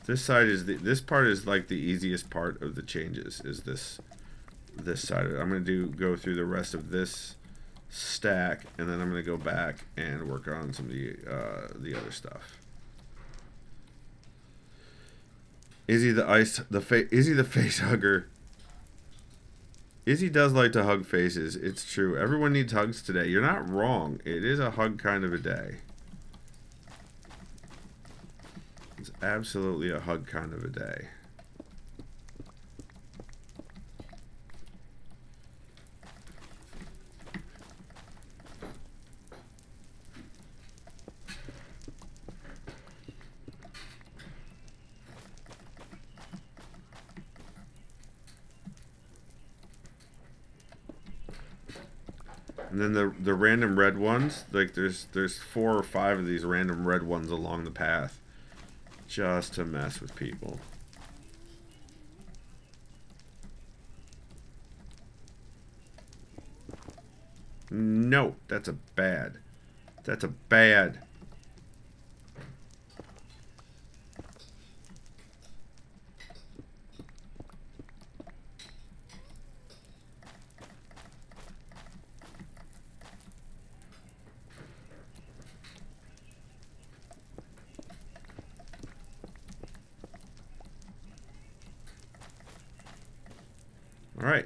This side is this part is like the easiest part of the changes. Is this side? I'm gonna go through the rest of this stack, and then I'm gonna go back and work on some of the other stuff. Izzy Izzy the face hugger. Izzy does like to hug faces. It's true. Everyone needs hugs today. You're not wrong. It is a hug kind of a day. It's absolutely a hug kind of a day. And then the random red ones, like there's 4 or 5 of these random red ones along the path, just to mess with people. No, that's a bad. That's a bad. All right.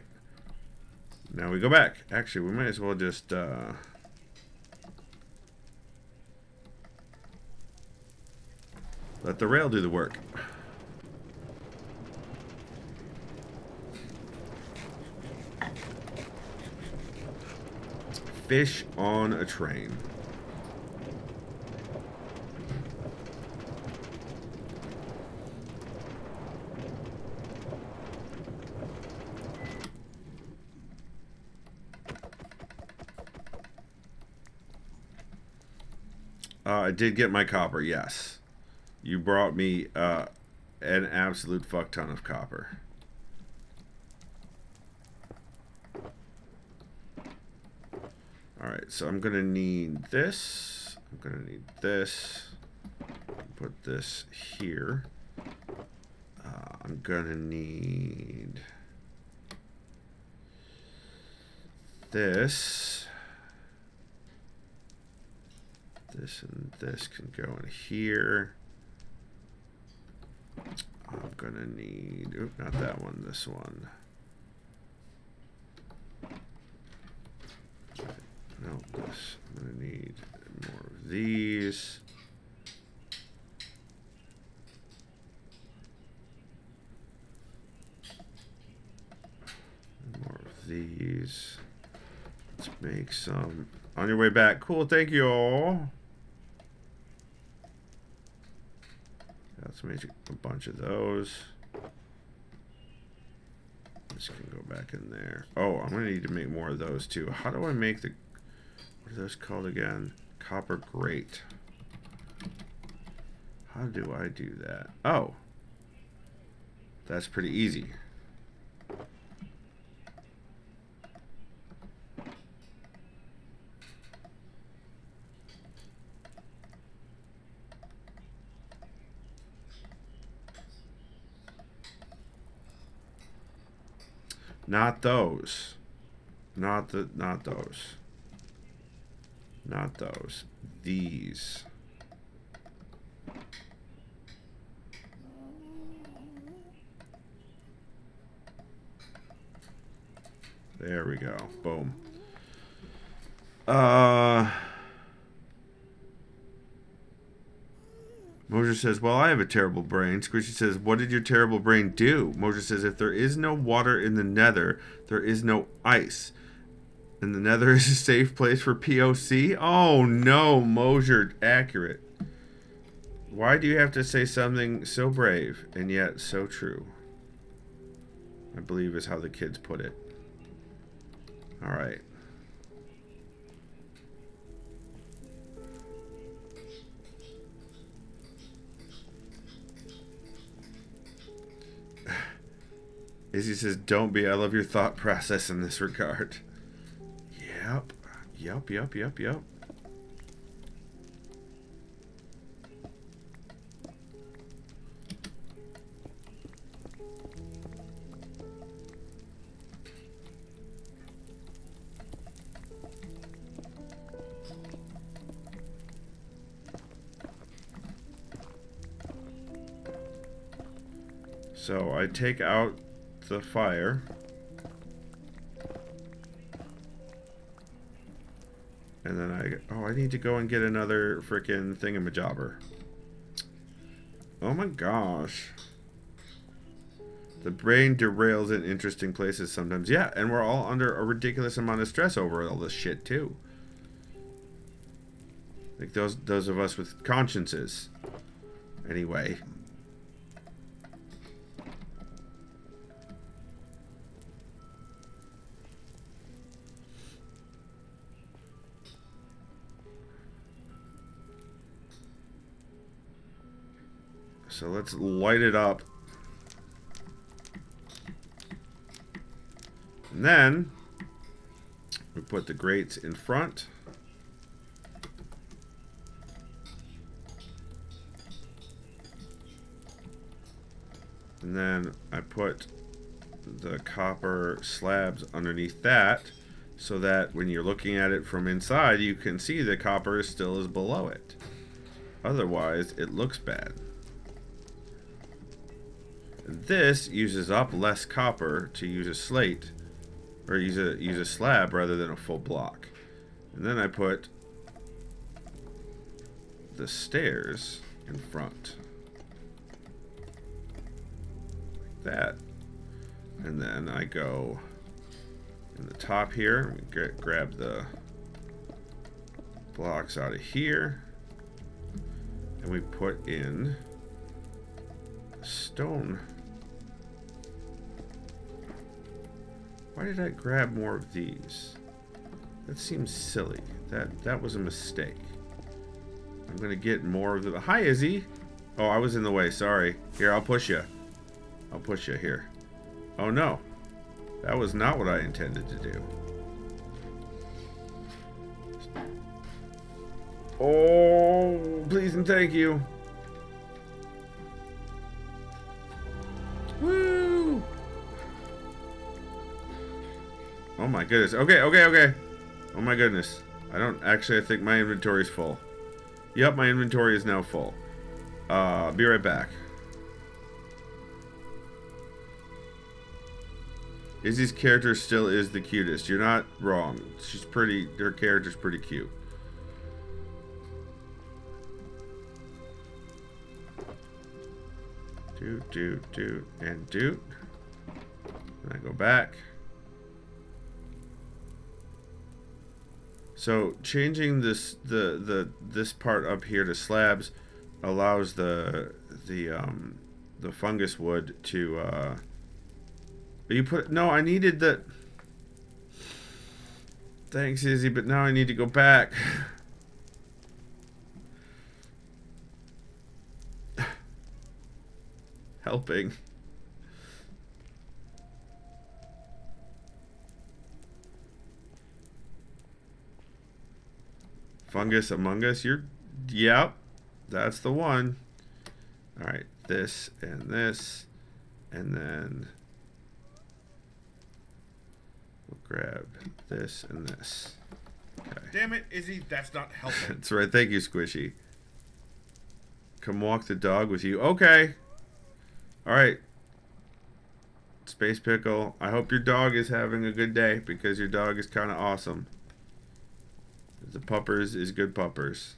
Now we go back. Actually, we might as well just let the rail do the work. Fish on a train. I did get my copper, yes. You brought me an absolute fuck ton of copper. Alright, so I'm gonna need this. I'm gonna need this. Put this here. I'm gonna need this. This and this can go in here. I'm gonna need, oop, not that one, this one. No, this. I'm gonna need more of these. More of these. Let's make some. On your way back. Cool, thank you all. Let's make a bunch of those. This can go back in there. Oh, I'm gonna need to make more of those too. How do I make the, what are those called again? Copper grate. How do I do that? Oh, that's pretty easy. Not those. Not those. Not those. These. There we go. Boom. Moser says, well, I have a terrible brain. Squishy says, what did your terrible brain do? Moser says, if there is no water in the nether, there is no ice. And the nether is a safe place for POC? Oh, no, Moser, accurate. Why do you have to say something so brave and yet so true? I believe is how the kids put it. All right. Izzy says, don't be. I love your thought process in this regard. Yep. So I take out the fire. And then I need to go and get another frickin' thingamajobber. Oh my gosh. The brain derails in interesting places sometimes. Yeah, and we're all under a ridiculous amount of stress over all this shit too. Like those of us with consciences. Anyway. So let's light it up. And then we put the grates in front. And then I put the copper slabs underneath that so that when you're looking at it from inside, you can see the copper still is below it. Otherwise, it looks bad. This uses up less copper to use a slate, or use a slab rather than a full block. And then I put the stairs in front, like that. And then I go in the top here. We grab the blocks out of here, and we put in stone. Why did I grab more of these? That seems silly. That was a mistake. I'm gonna get more of the... Hi, Izzy! Oh, I was in the way. Sorry. Here, I'll push you. I'll push you here. Oh, no. That was not what I intended to do. Oh, please and thank you. Woo! Oh my goodness. Okay. Oh my goodness. I think my inventory's full. Yep, my inventory is now full. Be right back. Izzy's character still is the cutest. You're not wrong. Her character's pretty cute. Doot, and doot. And I go back. So changing this this part up here to slabs allows the fungus wood to I needed the... Thanks, Izzy, but now I need to go back. Helping. Fungus Among Us, yep, that's the one. Alright, this, and then we'll grab this and this. Okay. Damn it, Izzy, that's not helping. That's right, thank you, Squishy. Come walk the dog with you. Okay. Alright. Space Pickle, I hope your dog is having a good day, because your dog is kind of awesome. The puppers is good puppers.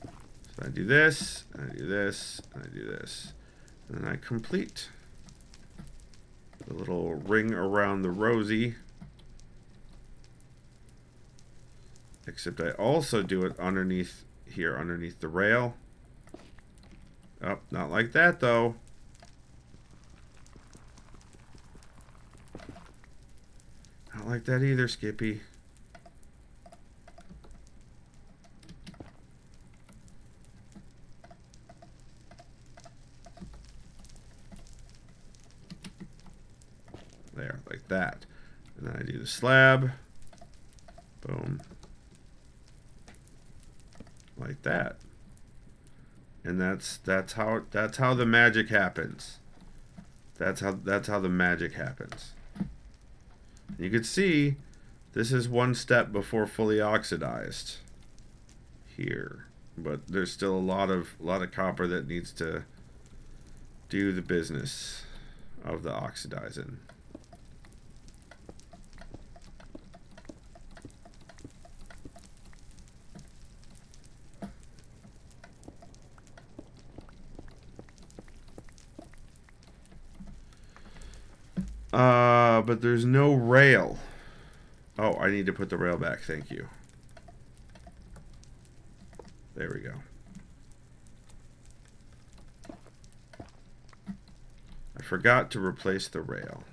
So I do this, and I do this, and I do this. And then I complete the little ring around the rosy. Except I also do it underneath here, underneath the rail. Oh, not like that though. Not like that either, Skippy. There, like that. And then I do the slab. Boom. Like that. And that's how the magic happens. That's how the magic happens. You can see this is one step before fully oxidized here. But there's still a lot of copper that needs to do the business of the oxidizing. But there's no rail. Oh, I need to put the rail back. Thank you. There we go. I forgot to replace the rail.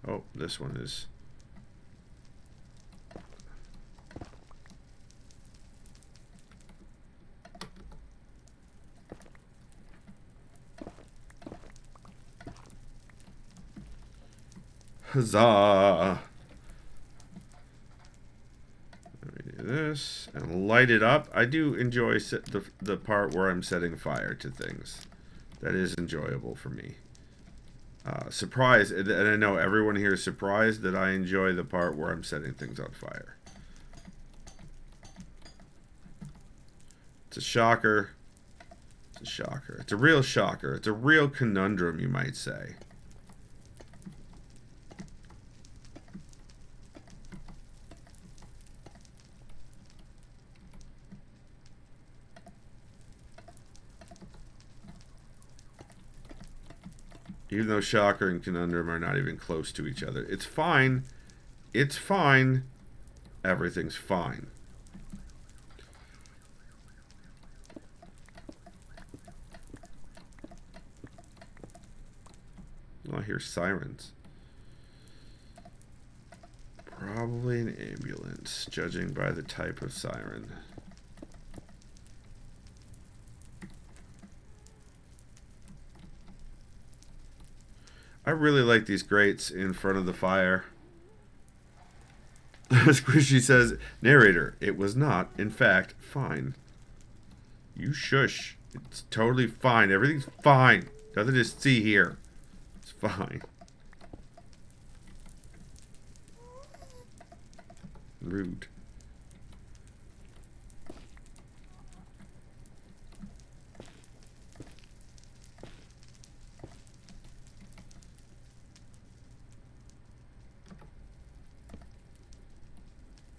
Oh, this one is... Huzzah! Let me do this and light it up. I do enjoy the part where I'm setting fire to things. That is enjoyable for me. Surprised, and I know everyone here is surprised that I enjoy the part where I'm setting things on fire. It's a shocker. It's a shocker. It's a real shocker. It's a real conundrum, you might say. Even though shocker and conundrum are not even close to each other. It's fine. It's fine. Everything's fine. Oh, I hear sirens. Probably an ambulance, judging by the type of siren. I really like these grates in front of the fire. Squishy says, narrator, it was not, in fact, fine. You shush. It's totally fine. Everything's fine. Nothing to see here. It's fine. Rude.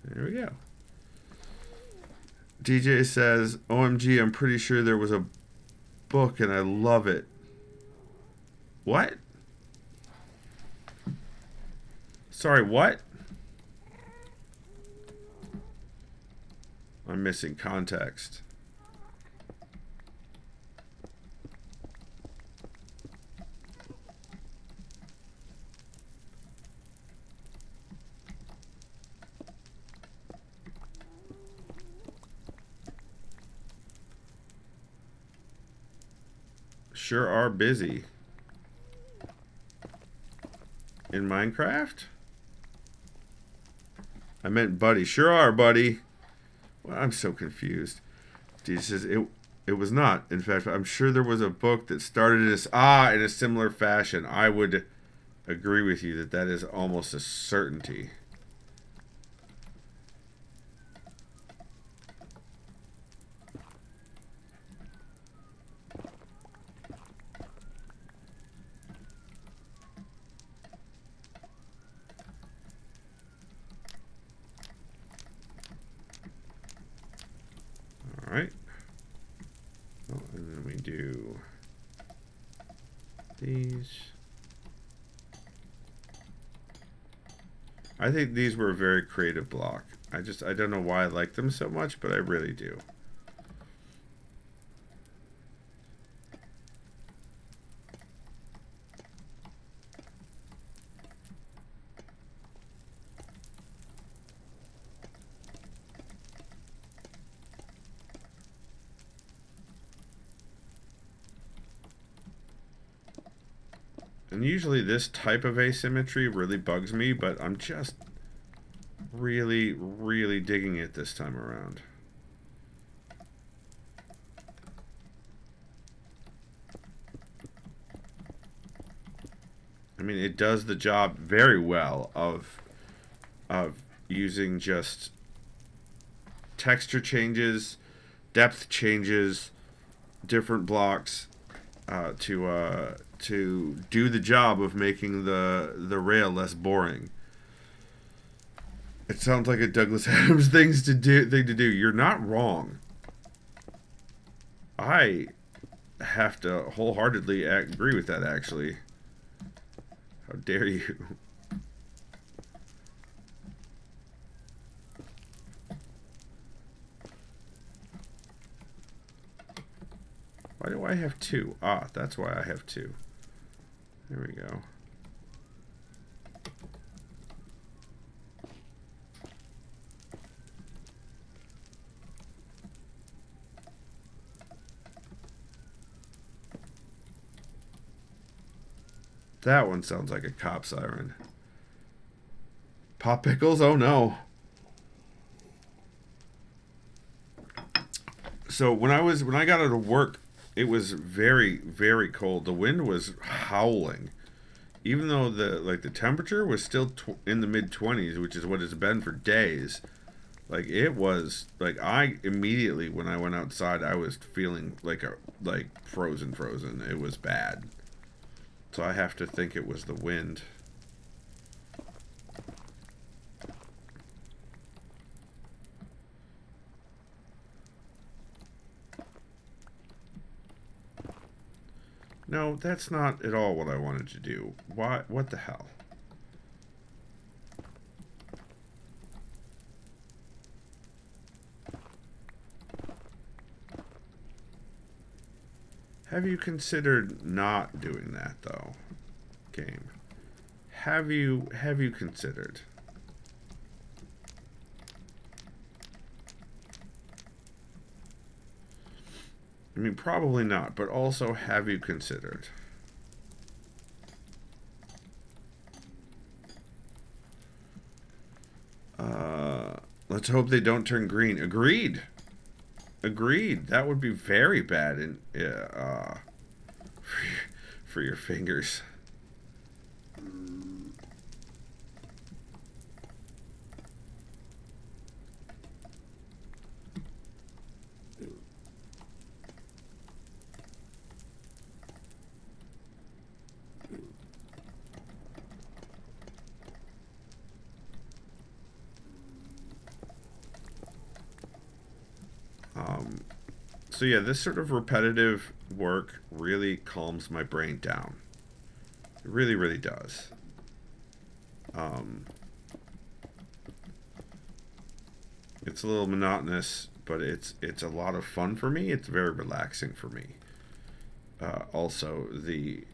There we go. DJ says, OMG, I'm pretty sure there was a book and I love it. What? Sorry, what? I'm missing context. Sure are busy. In Minecraft? I meant buddy. Sure are, buddy. Well, I'm so confused. He says it was not. In fact, I'm sure there was a book that started this in a similar fashion. I would agree with you that that is almost a certainty. Alright. Oh, and then we do these. I think these were a very creative block. I don't know why I like them so much, but I really do. And usually this type of asymmetry really bugs me, but I'm just really, really digging it this time around. I mean, it does the job very well of using just texture changes depth changes, different blocks to do the job of making the rail less boring. It sounds like a Douglas Adams thing to do. You're not wrong. I have to wholeheartedly agree with that, actually. How dare you? Why do I have two? Ah, that's why I have two. There we go. That one sounds like a cop siren. Pop pickles? Oh no. So when I got out of work, it was very, very cold. The wind was howling. Even though the temperature was still in the mid-20s, which is what it's been for days. Like it was like I immediately when I went outside, I was feeling like frozen. It was bad. So I have to think it was the wind. No, that's not at all what I wanted to do. What the hell? Have you considered not doing that though, game? Have you considered? I mean, probably not, but also have you considered? Let's hope they don't turn green. Agreed. Agreed. That would be very bad in, for your fingers. So yeah, this sort of repetitive work really calms my brain down. It really, really does. It's a little monotonous, but it's a lot of fun for me. It's very relaxing for me. Also, the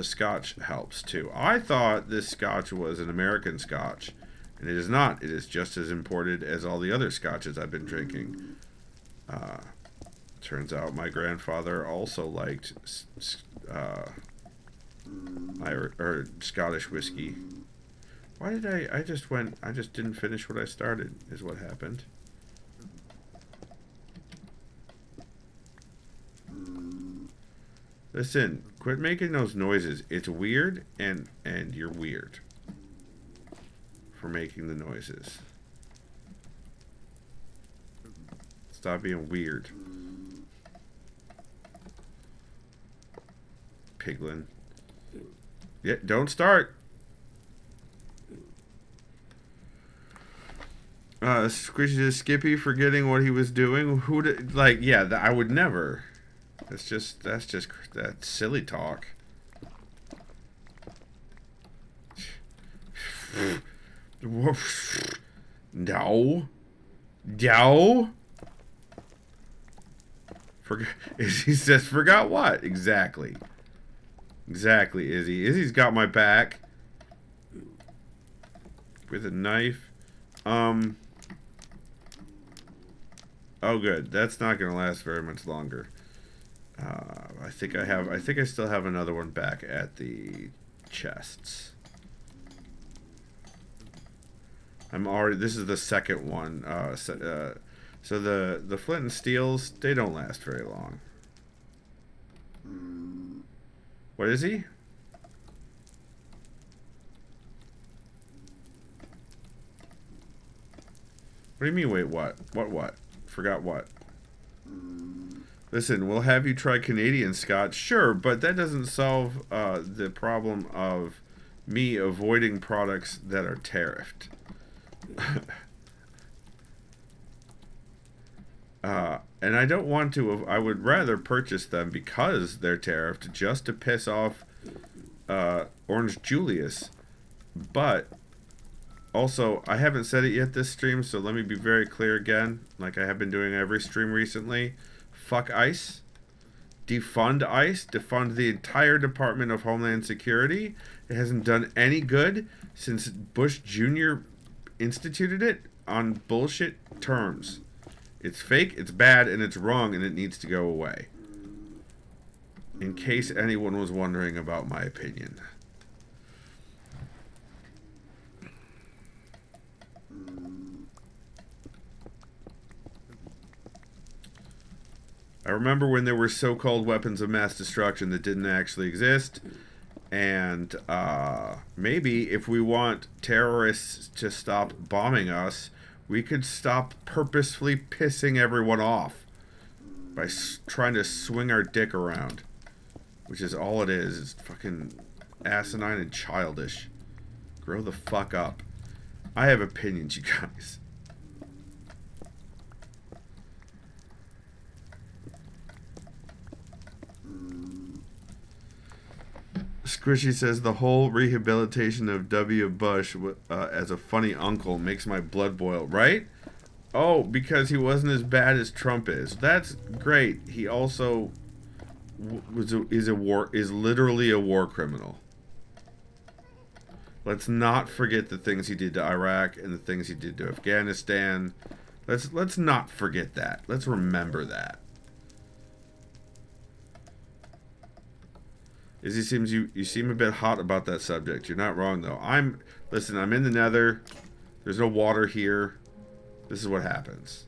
scotch helps too. I thought this scotch was an American scotch, and it is not. It is just as imported as all the other scotches I've been drinking. Turns out my grandfather also liked Scottish whiskey. Why did I just didn't finish what I started, is what happened. Listen, quit making those noises. It's weird, and you're weird for making the noises. Stop being weird. Piglin. Yeah, don't start. Squishy to Skippy forgetting what he was doing. I would never. That's silly talk. No. Izzy says, forgot what? Exactly, Izzy. Izzy's got my back. With a knife. Oh, good. That's not going to last very much longer. I think I still have another one back at the chests. This is the second one. So the flint and steels, they don't last very long. What is he? What do you mean, wait, what? What? Forgot what. Listen, we'll have you try Canadian Scotch. Sure, but that doesn't solve the problem of me avoiding products that are tariffed. And I don't want to. I would rather purchase them because they're tariffed, just to piss off Orange Julius. But also, I haven't said it yet this stream, so let me be very clear again, like I have been doing every stream recently. Fuck ICE. Defund ICE. Defund the entire Department of Homeland Security. It hasn't done any good since Bush Jr. instituted it on bullshit terms. It's fake, it's bad, and it's wrong, and it needs to go away. In case anyone was wondering about my opinion. I remember when there were so-called weapons of mass destruction that didn't actually exist. And maybe if we want terrorists to stop bombing us, we could stop purposefully pissing everyone off by trying to swing our dick around. Which is all it is. It's fucking asinine and childish. Grow the fuck up. I have opinions, you guys. Squishy says the whole rehabilitation of W. Bush as a funny uncle makes my blood boil, right? Oh, because he wasn't as bad as Trump is. That's great. He also is literally a war criminal. Let's not forget the things he did to Iraq and the things he did to Afghanistan. Let's not forget that. Let's remember that. Izzy seems you seem a bit hot about that subject. You're not wrong though. Listen, I'm in the Nether. There's no water here. This is what happens.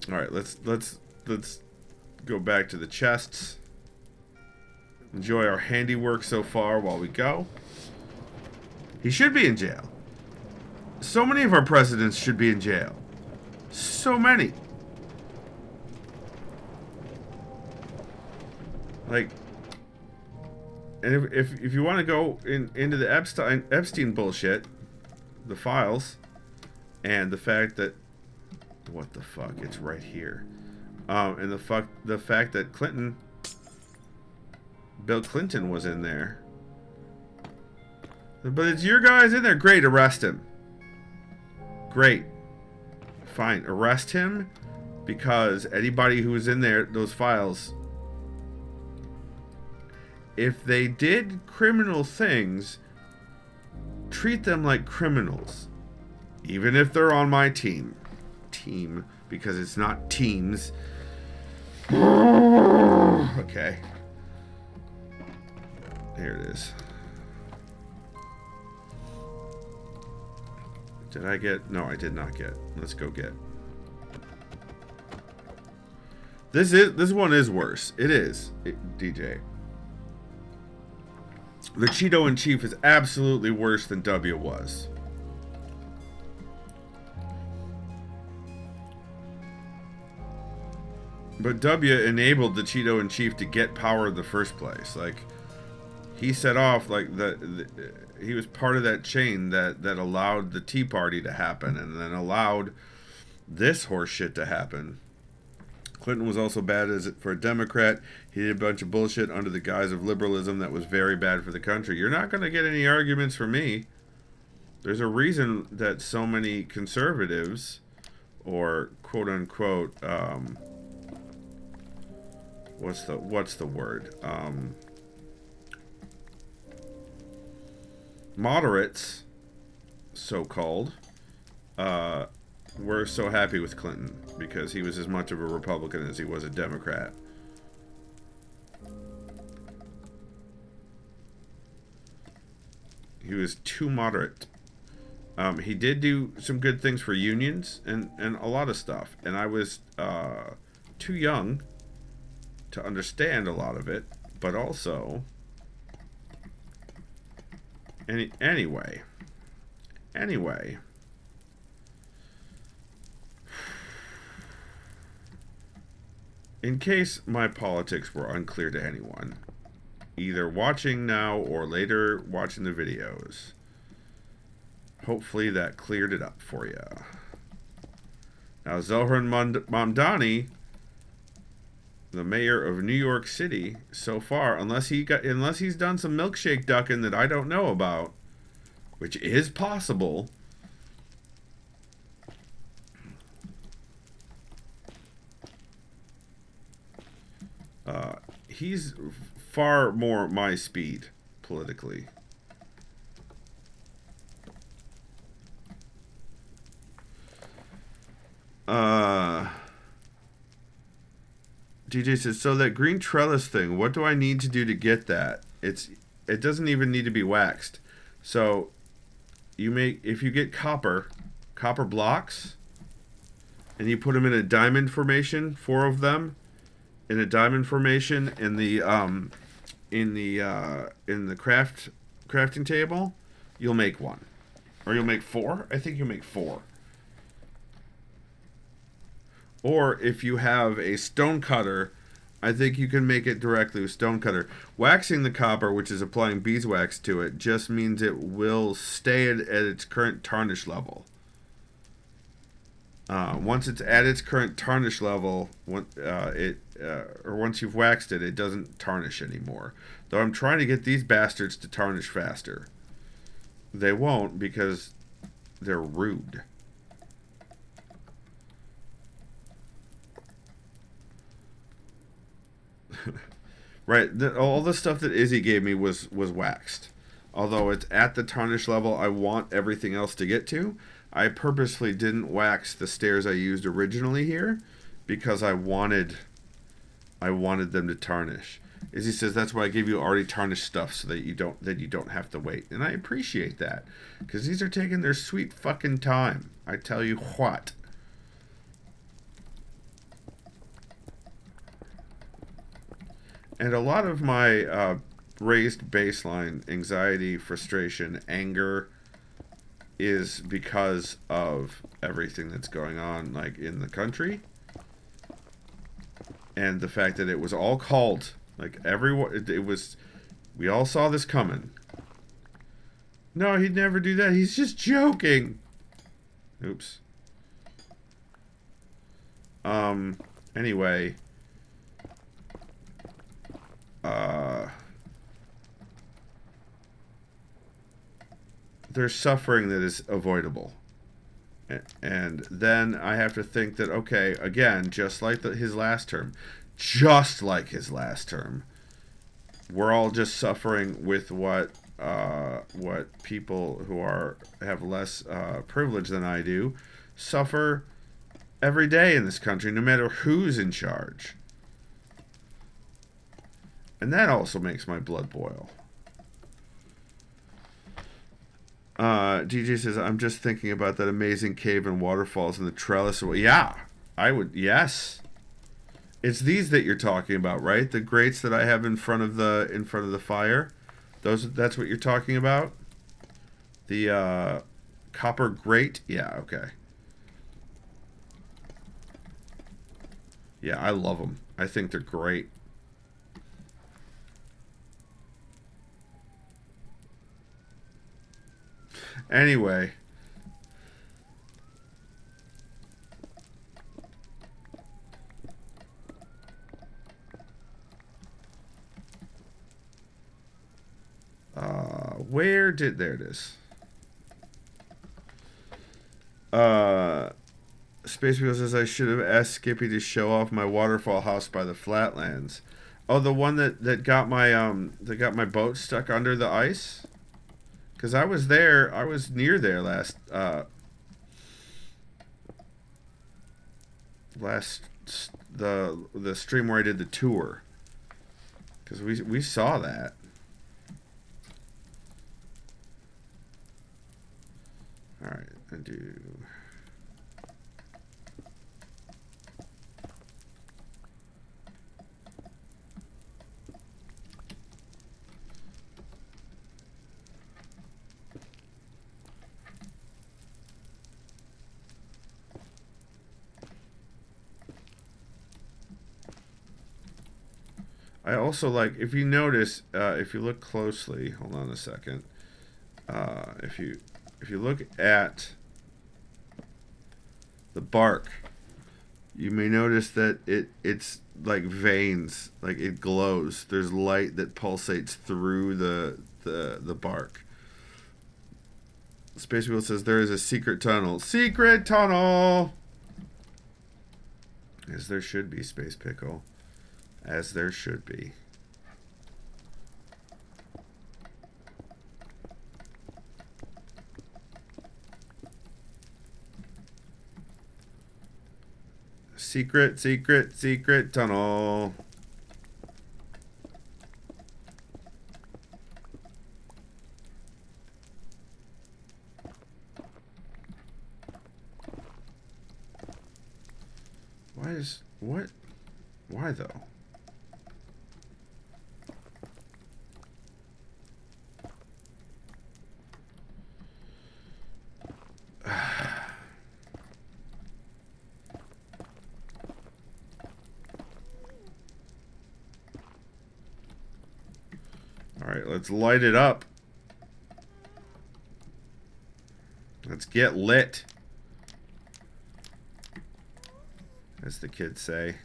All right, let's go back to the chests. Enjoy our handiwork so far while we go. He should be in jail. So many of our presidents should be in jail. So many. Like, and if you want to go into the Epstein bullshit, the files, and the fact that, what the fuck, it's right here, and the fact that Bill Clinton was in there, but it's your guys in there. Great, arrest him. Great, fine, arrest him, because anybody who was in there, those files. If they did criminal things, treat them like criminals. Even if they're on my team. Because it's not teams. Okay. Here it is. Did I get? No, I did not get. Let's go get. This one is worse. It is, DJ. The Cheeto in Chief is absolutely worse than W was. But W enabled the Cheeto in Chief to get power in the first place. Like, he set off, like, he was part of that chain that allowed the Tea Party to happen and then allowed this horse shit to happen. Clinton was also bad for a Democrat. He did a bunch of bullshit under the guise of liberalism that was very bad for the country. You're not going to get any arguments from me. There's a reason that so many conservatives, or quote unquote, what's the word? Moderates, so-called, were so happy with Clinton because he was as much of a Republican as he was a Democrat. He was too moderate. He did do some good things for unions and a lot of stuff. And I was too young to understand a lot of it. But also... Anyway. Anyway. In case my politics were unclear to anyone, either watching now or later watching the videos, hopefully that cleared it up for you. Now, Zohran Mamdani, the mayor of New York City, so far, unless he's done some milkshake ducking that I don't know about, which is possible. He's far more my speed politically. DJ says, so that green trellis thing, what do I need to do to get that? It doesn't even need to be waxed. So if you get copper blocks, and you put them in a diamond formation, 4 of them, in a diamond formation in the crafting table, you'll make 1. Or you'll make 4? I think you'll make 4. Or if you have a stone cutter, I think you can make it directly with stone cutter. Waxing the copper, which is applying beeswax to it, just means it will stay at its current tarnish level. Once it's at its current tarnish level, once you've waxed it, it doesn't tarnish anymore. Though I'm trying to get these bastards to tarnish faster. They won't because they're rude. Right, all the stuff that Izzy gave me was waxed. Although it's at the tarnish level I want everything else to get to, I purposely didn't wax the stairs I used originally here because I wanted them to tarnish. Izzy says that's why I gave you already tarnished stuff so that you don't have to wait. And I appreciate that because these are taking their sweet fucking time. I tell you what. And a lot of my raised baseline anxiety, frustration, anger is because of everything that's going on, like, in the country. And the fact that it was all called. Like, everyone, we all saw this coming. No, he'd never do that. He's just joking. Oops. Anyway. There's suffering that is avoidable. And then I have to think that, okay, again, just like his last term, we're all just suffering with what people who have less privilege than I do suffer every day in this country, no matter who's in charge. And that also makes my blood boil. DJ says, I'm just thinking about that amazing cave and waterfalls and the trellis. Yeah, I would. Yes. It's these that you're talking about, right? The grates that I have in front of the fire. That's what you're talking about? The copper grate? Yeah, okay. Yeah, I love them. I think they're great. Anyway. There it is. Space Wheel says I should have asked Skippy to show off my waterfall house by the flatlands. Oh, the one that got my boat stuck under the ice? Because I was there, I was near there last the stream where I did the tour. Because we saw that. Alright, I do. I also like, if you notice, if you look closely, hold on a second. If you look at the bark, you may notice that it's like veins, like it glows. There's light that pulsates through the bark. Space Wheel says there is a secret tunnel. Secret tunnel! As there should be, Space Pickle. As there should be. Secret, secret, secret tunnel. What? Why though? Alright, let's light it up. Let's get lit. As the kids say.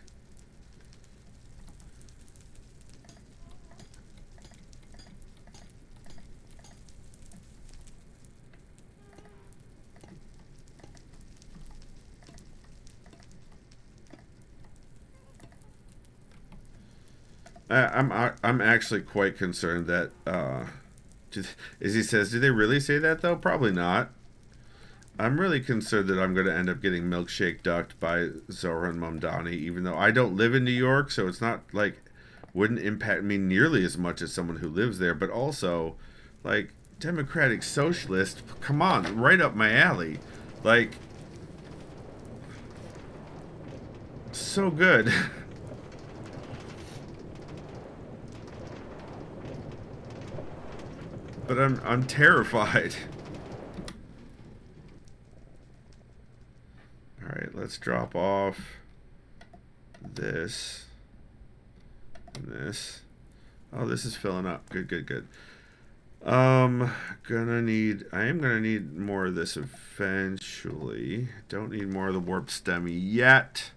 I'm actually quite concerned that as he says, did they really say that though? Probably not. I'm really concerned that I'm going to end up getting milkshake ducked by Zoran Mamdani, even though I don't live in New York, so it's not like wouldn't impact me nearly as much as someone who lives there. But also, like, Democratic Socialist, come on, right up my alley. Like, so good. But I'm terrified. Alright, let's drop off this and this. Oh, this is filling up. Good, good, good. I am gonna need more of this eventually. Don't need more of the warp stem yet.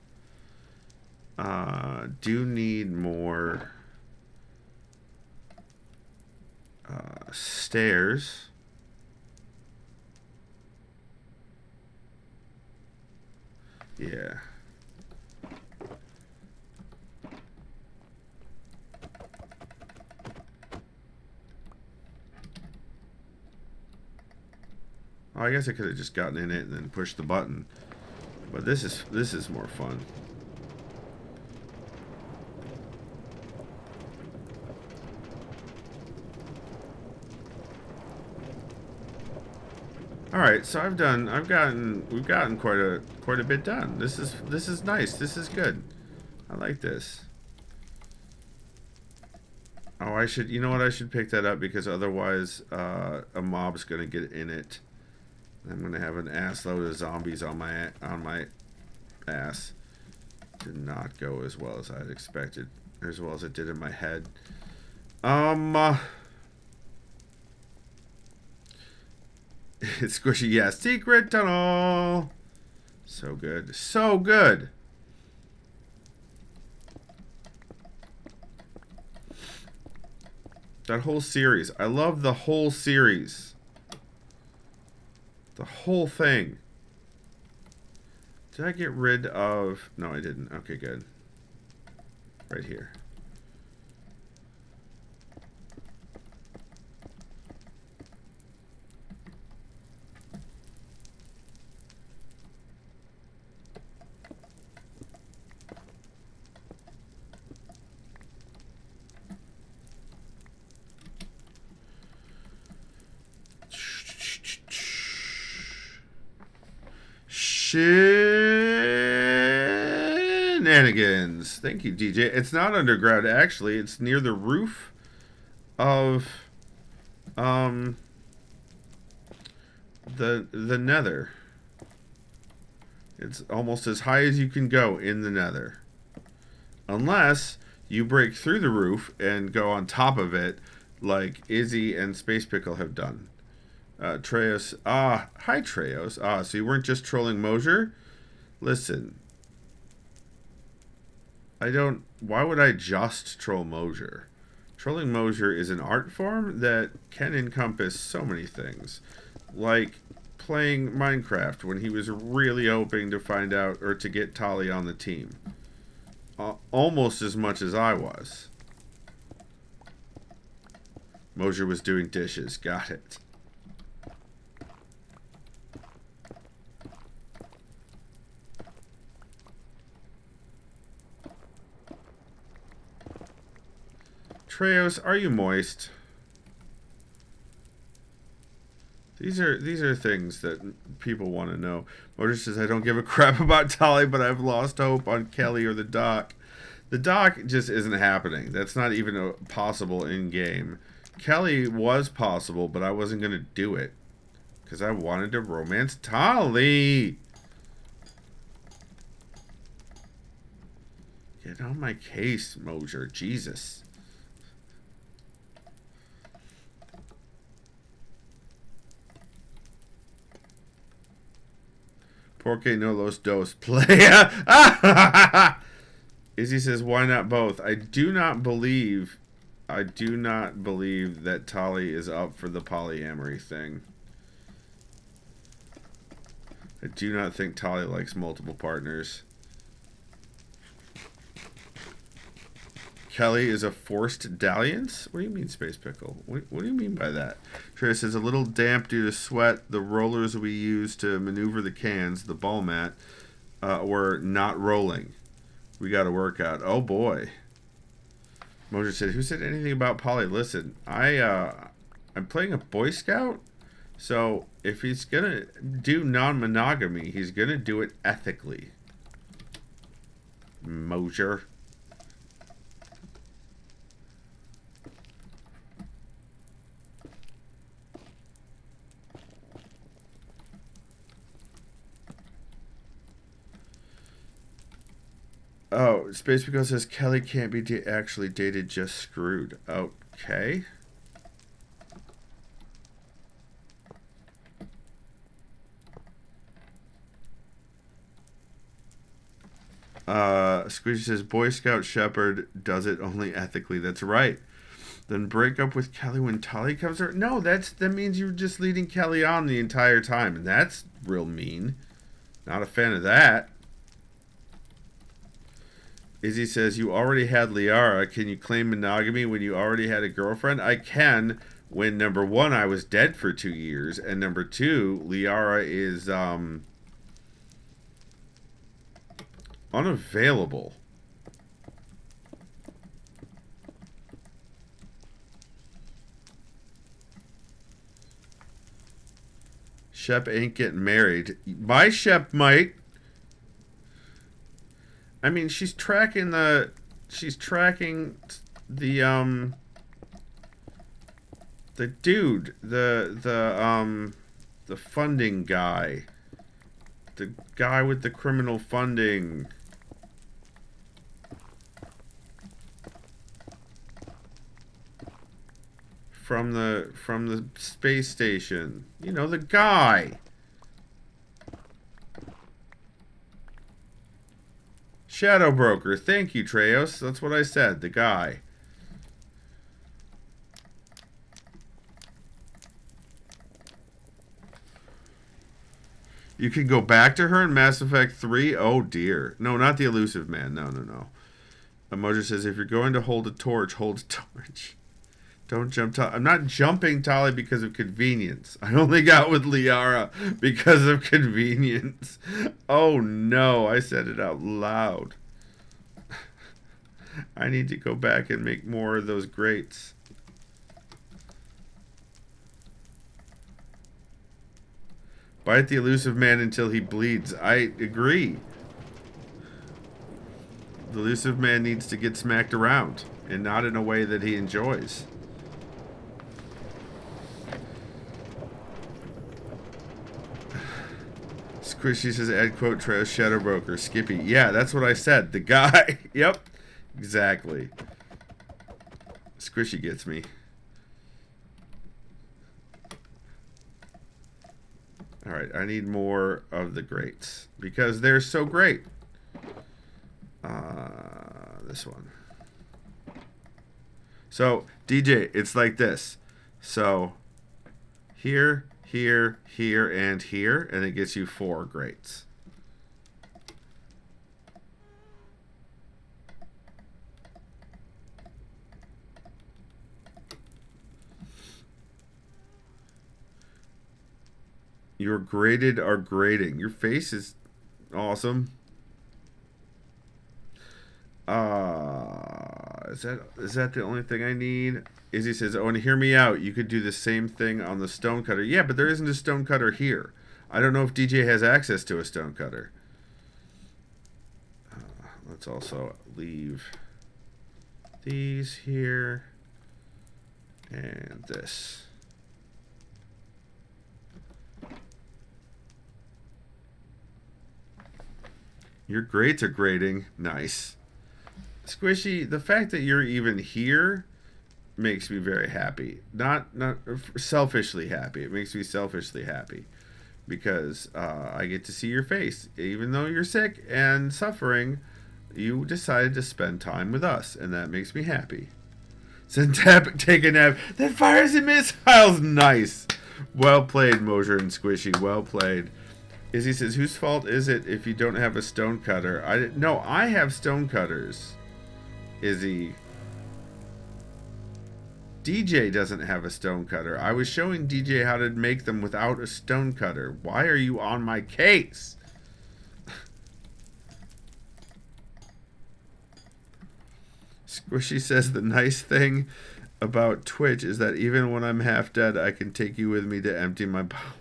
Do need more stairs. Yeah. Oh, I guess I could have just gotten in it and then pushed the button. But this is more fun. All right, so we've gotten quite a bit done. This is nice. This is good. I like this. Oh, you know what? I should pick that up because otherwise, a mob's gonna get in it. I'm gonna have an ass load of zombies on my ass. Did not go as well as I had expected, as well as it did in my head. It's squishy, yeah. Secret tunnel. So good. So good. That whole series. I love the whole series. The whole thing. Did I get rid of... No, I didn't. Okay, good. Right here. Shenanigans. Thank you, DJ. It's not underground, actually. It's near the roof of the Nether. It's almost as high as you can go in the Nether. Unless You break through the roof and go on top of it like Izzy and Space Pickle have done. Treos. Hi Treos. So you weren't just trolling Mosier? Listen. Why would I just troll Mosier? Trolling Mosier is an art form that can encompass so many things. Like playing Minecraft when he was really hoping to find out or to get Tali on the team. Almost as much as I was. Mosier was doing dishes. Got it. Treos, are you moist? These are things that people want to know. Motor says, I don't give a crap about Tali, but I've lost hope on Kelly or the doc. The doc just isn't happening. That's not even possible in-game. Kelly was possible, but I wasn't going to do it. Because I wanted to romance Tali. Get on my case, Mosier. Jesus. Porque no los dos playa. Izzy says, why not both? I do not believe that Tali is up for the polyamory thing. I do not think Tali likes multiple partners. Kelly is a forced dalliance? What do you mean, Space Pickle? What do you mean by that? Trey says, a little damp due to sweat. The rollers we use to maneuver the cans, the ball mat, were not rolling. We got to work out. Oh, boy. Mojo said, who said anything about poly? Listen, I'm playing a Boy Scout, so if he's going to do non-monogamy, he's going to do it ethically. Mojo. Oh, Space Pickle says Kelly can't be actually dated, just screwed. Okay. Squishy says Boy Scout Shepherd does it only ethically. That's right. Then break up with Kelly when Tali comes over. No, that means you're just leading Kelly on the entire time, and that's real mean. Not a fan of that. Izzy says, you already had Liara. Can you claim monogamy when you already had a girlfriend? I can when, number one, I was dead for 2 years, and number two, Liara is unavailable. Shep ain't getting married. My Shep might. I mean, she's tracking the dude, the funding guy. The guy with the criminal funding. From the space station. You know, the guy. Shadow Broker. Thank you, Treos. That's what I said. The guy. You can go back to her in Mass Effect 3? Oh, dear. No, not the Elusive Man. No. Emoji says, if you're going to hold a torch, hold a torch. Don't jump Tali. I'm not jumping Tali because of convenience. I only got with Liara because of convenience. Oh no, I said it out loud. I need to go back and make more of those grates. Bite the Elusive Man until he bleeds. I agree. The Elusive Man needs to get smacked around, and not in a way that he enjoys. Squishy says, add quote, Trash Shadow Broker, Skippy. Yeah, that's what I said. The guy. Yep. Exactly. Squishy gets me. Alright, I need more of the grates because they're so great. This one. So, DJ, it's like this. So, here, here, here, and here, and it gets you 4 grates. Your graded are grading. Your face is awesome. Is that the only thing I need? Izzy says, oh, and hear me out. You could do the same thing on the stonecutter. Yeah, but there isn't a stonecutter here. I don't know if DJ has access to a stonecutter. Let's also leave these here and this. Your grades are grading. Nice. Squishy, the fact that you're even here makes me very happy. Not selfishly happy. It makes me selfishly happy because I get to see your face. Even though you're sick and suffering, you decided to spend time with us, and that makes me happy. Send tap, take a nap, then fires and missiles. Nice. Well played, Mosier and Squishy. Well played. Izzy says, whose fault is it if you don't have a stonecutter? No, I have stonecutters. Izzy. DJ doesn't have a stonecutter. I was showing DJ how to make them without a stonecutter. Why are you on my case? Squishy says the nice thing about Twitch is that even when I'm half dead, I can take you with me to empty my bowels.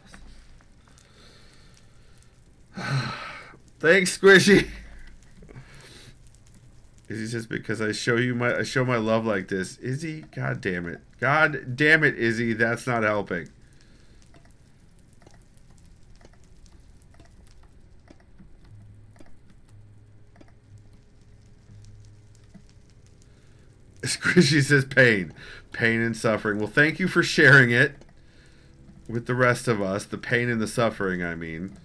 Thanks, Squishy. Izzy says, because I show my love like this. Izzy, god damn it. God damn it, Izzy, that's not helping. Squishy says pain. Pain and suffering. Well, thank you for sharing it with the rest of us. The pain and the suffering, I mean.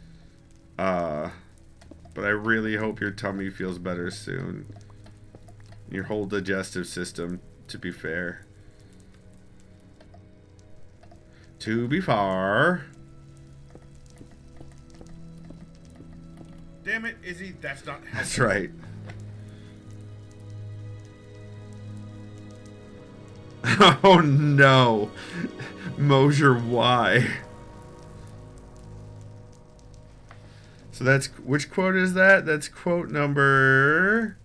But I really hope your tummy feels better soon. Your whole digestive system, to be fair. To be far. Damn it, Izzy, that's not helpful. That's right. Oh no. Mosier, why? So that's, which quote is that? That's quote number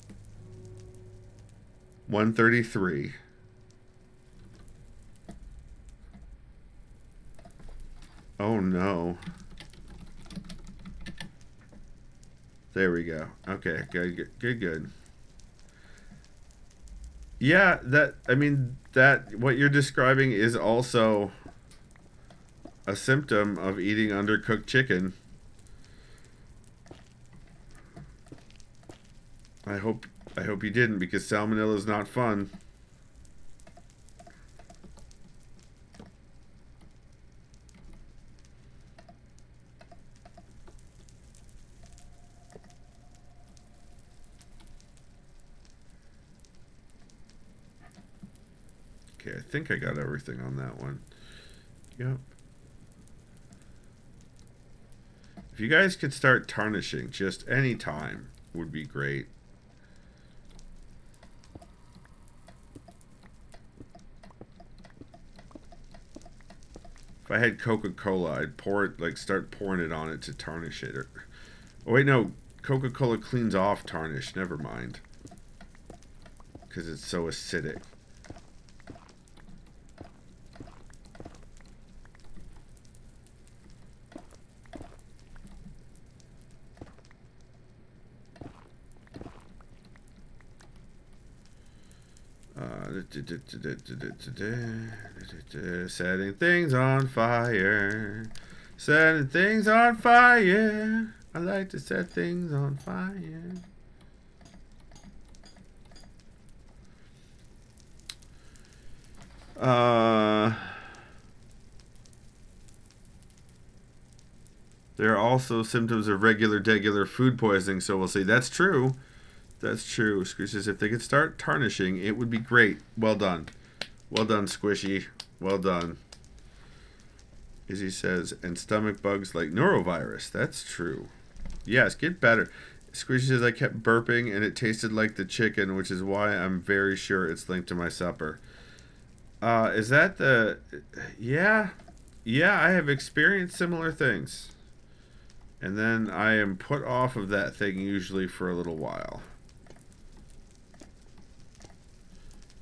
133. Oh no. There we go. Okay, good. Yeah, that what you're describing is also a symptom of eating undercooked chicken. I hope you didn't, because salmonella is not fun. Okay, I think I got everything on that one. Yep. If you guys could start tarnishing just any time, would be great. If I had Coca-Cola, I'd pour it, like start pouring it on it to tarnish it. Oh wait, no, Coca-Cola cleans off tarnish. Never mind, because it's so acidic. Setting things on fire. Setting things on fire. I like to set things on fire. Uh, there are also symptoms of regular food poisoning, so we'll see. That's true. That's true. Squishy says if they could start tarnishing, it would be great. Well done. Well done, Squishy. Well done. Izzy says, and stomach bugs like norovirus. That's true. Yes, get better. Squishy says, I kept burping and it tasted like the chicken, which is why I'm very sure it's linked to my supper. Is that the... Yeah. Yeah, I have experienced similar things. And then I am put off of that thing usually for a little while.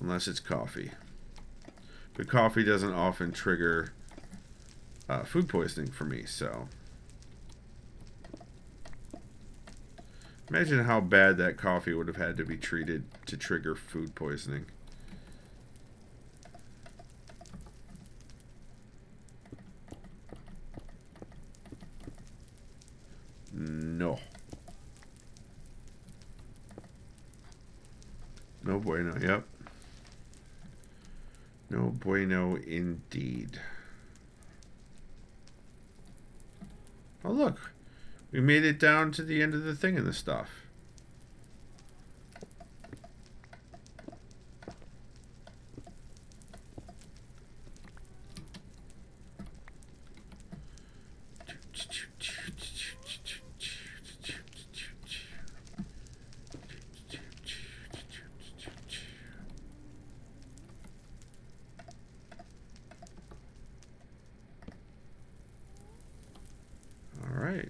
Unless it's coffee. But coffee doesn't often trigger food poisoning for me, so... Imagine how bad that coffee would have had to be treated to trigger food poisoning. No. No bueno, yep. No bueno indeed. Oh, look. We made it down to the end of the thing and the stuff. All right.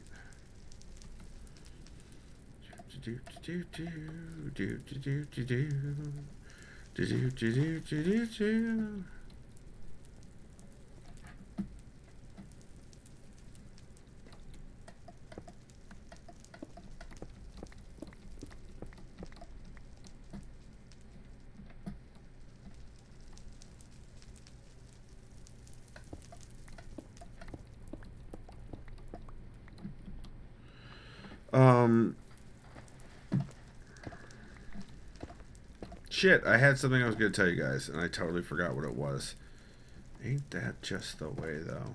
Shit, I had something I was going to tell you guys, and I totally forgot what it was. Ain't that just the way, though?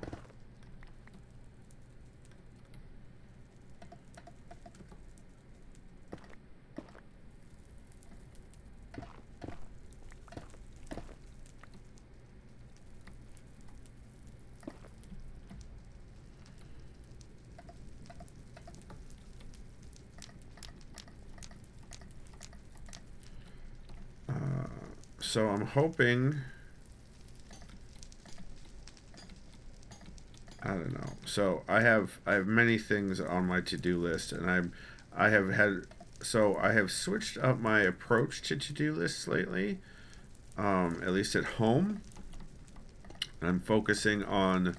So I'm hoping... I don't know. So I have many things on my to-do list, and I have switched up my approach to to-do lists lately. At least at home. I'm focusing on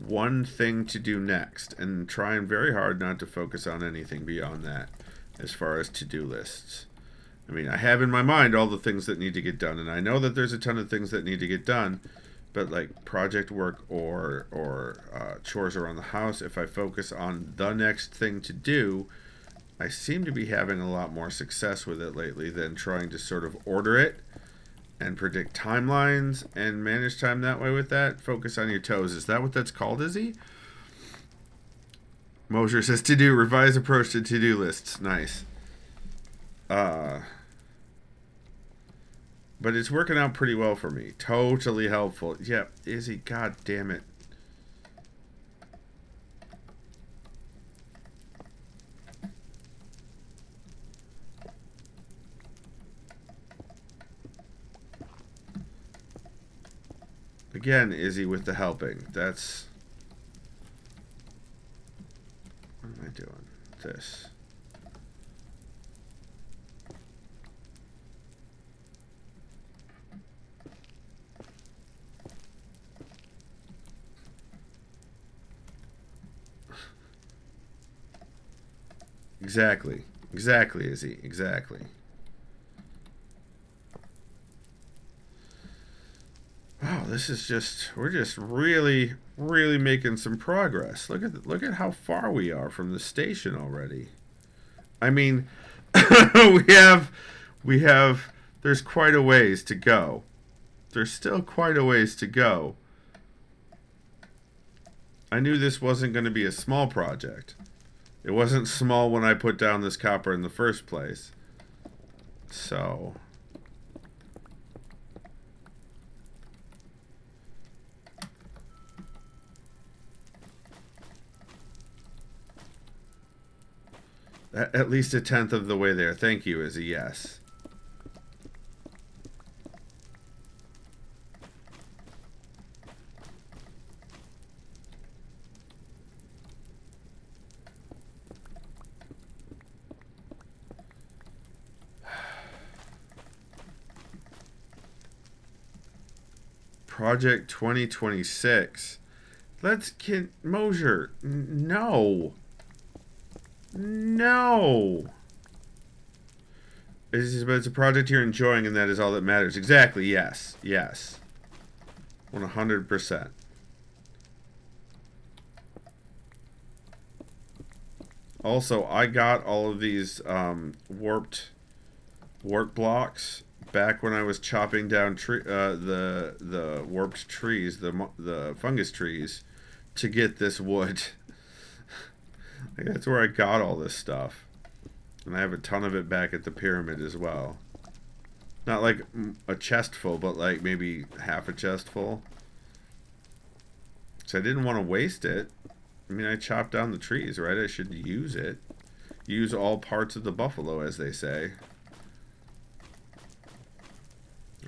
one thing to do next, and trying very hard not to focus on anything beyond that as far as to-do lists. I mean, I have in my mind all the things that need to get done, and I know that there's a ton of things that need to get done, but like project work or chores around the house, if I focus on the next thing to do, I seem to be having a lot more success with it lately than trying to sort of order it and predict timelines and manage time that way with that. Focus on your toes. Is that what that's called, Izzy? Mosher says to-do, revise approach to to-do lists. Nice. But it's working out pretty well for me. Totally helpful. Yep, Izzy, god damn it. Again, Izzy with the helping. That's... What am I doing? This. Exactly. Exactly, Izzy. Exactly. Wow, this is just... We're just really, really making some progress. Look at how far we are from the station already. I mean, we have... There's quite a ways to go there's still quite a ways to go. I knew this wasn't going to be a small project. It wasn't small when I put down this copper in the first place. So... At least a tenth of the way there. Thank you is a yes. Project 2026. Mosier. No. No. It's a project you're enjoying, and that is all that matters. Exactly. Yes. Yes. 100%. Also, I got all of these warped blocks back when I was chopping down the warped trees, the fungus trees, to get this wood. Like, that's where I got all this stuff. And I have a ton of it back at the pyramid as well. Not like a chest full, but like maybe half a chest full. So I didn't want to waste it. I mean, I chopped down the trees, right? I should use it. Use all parts of the buffalo, as they say.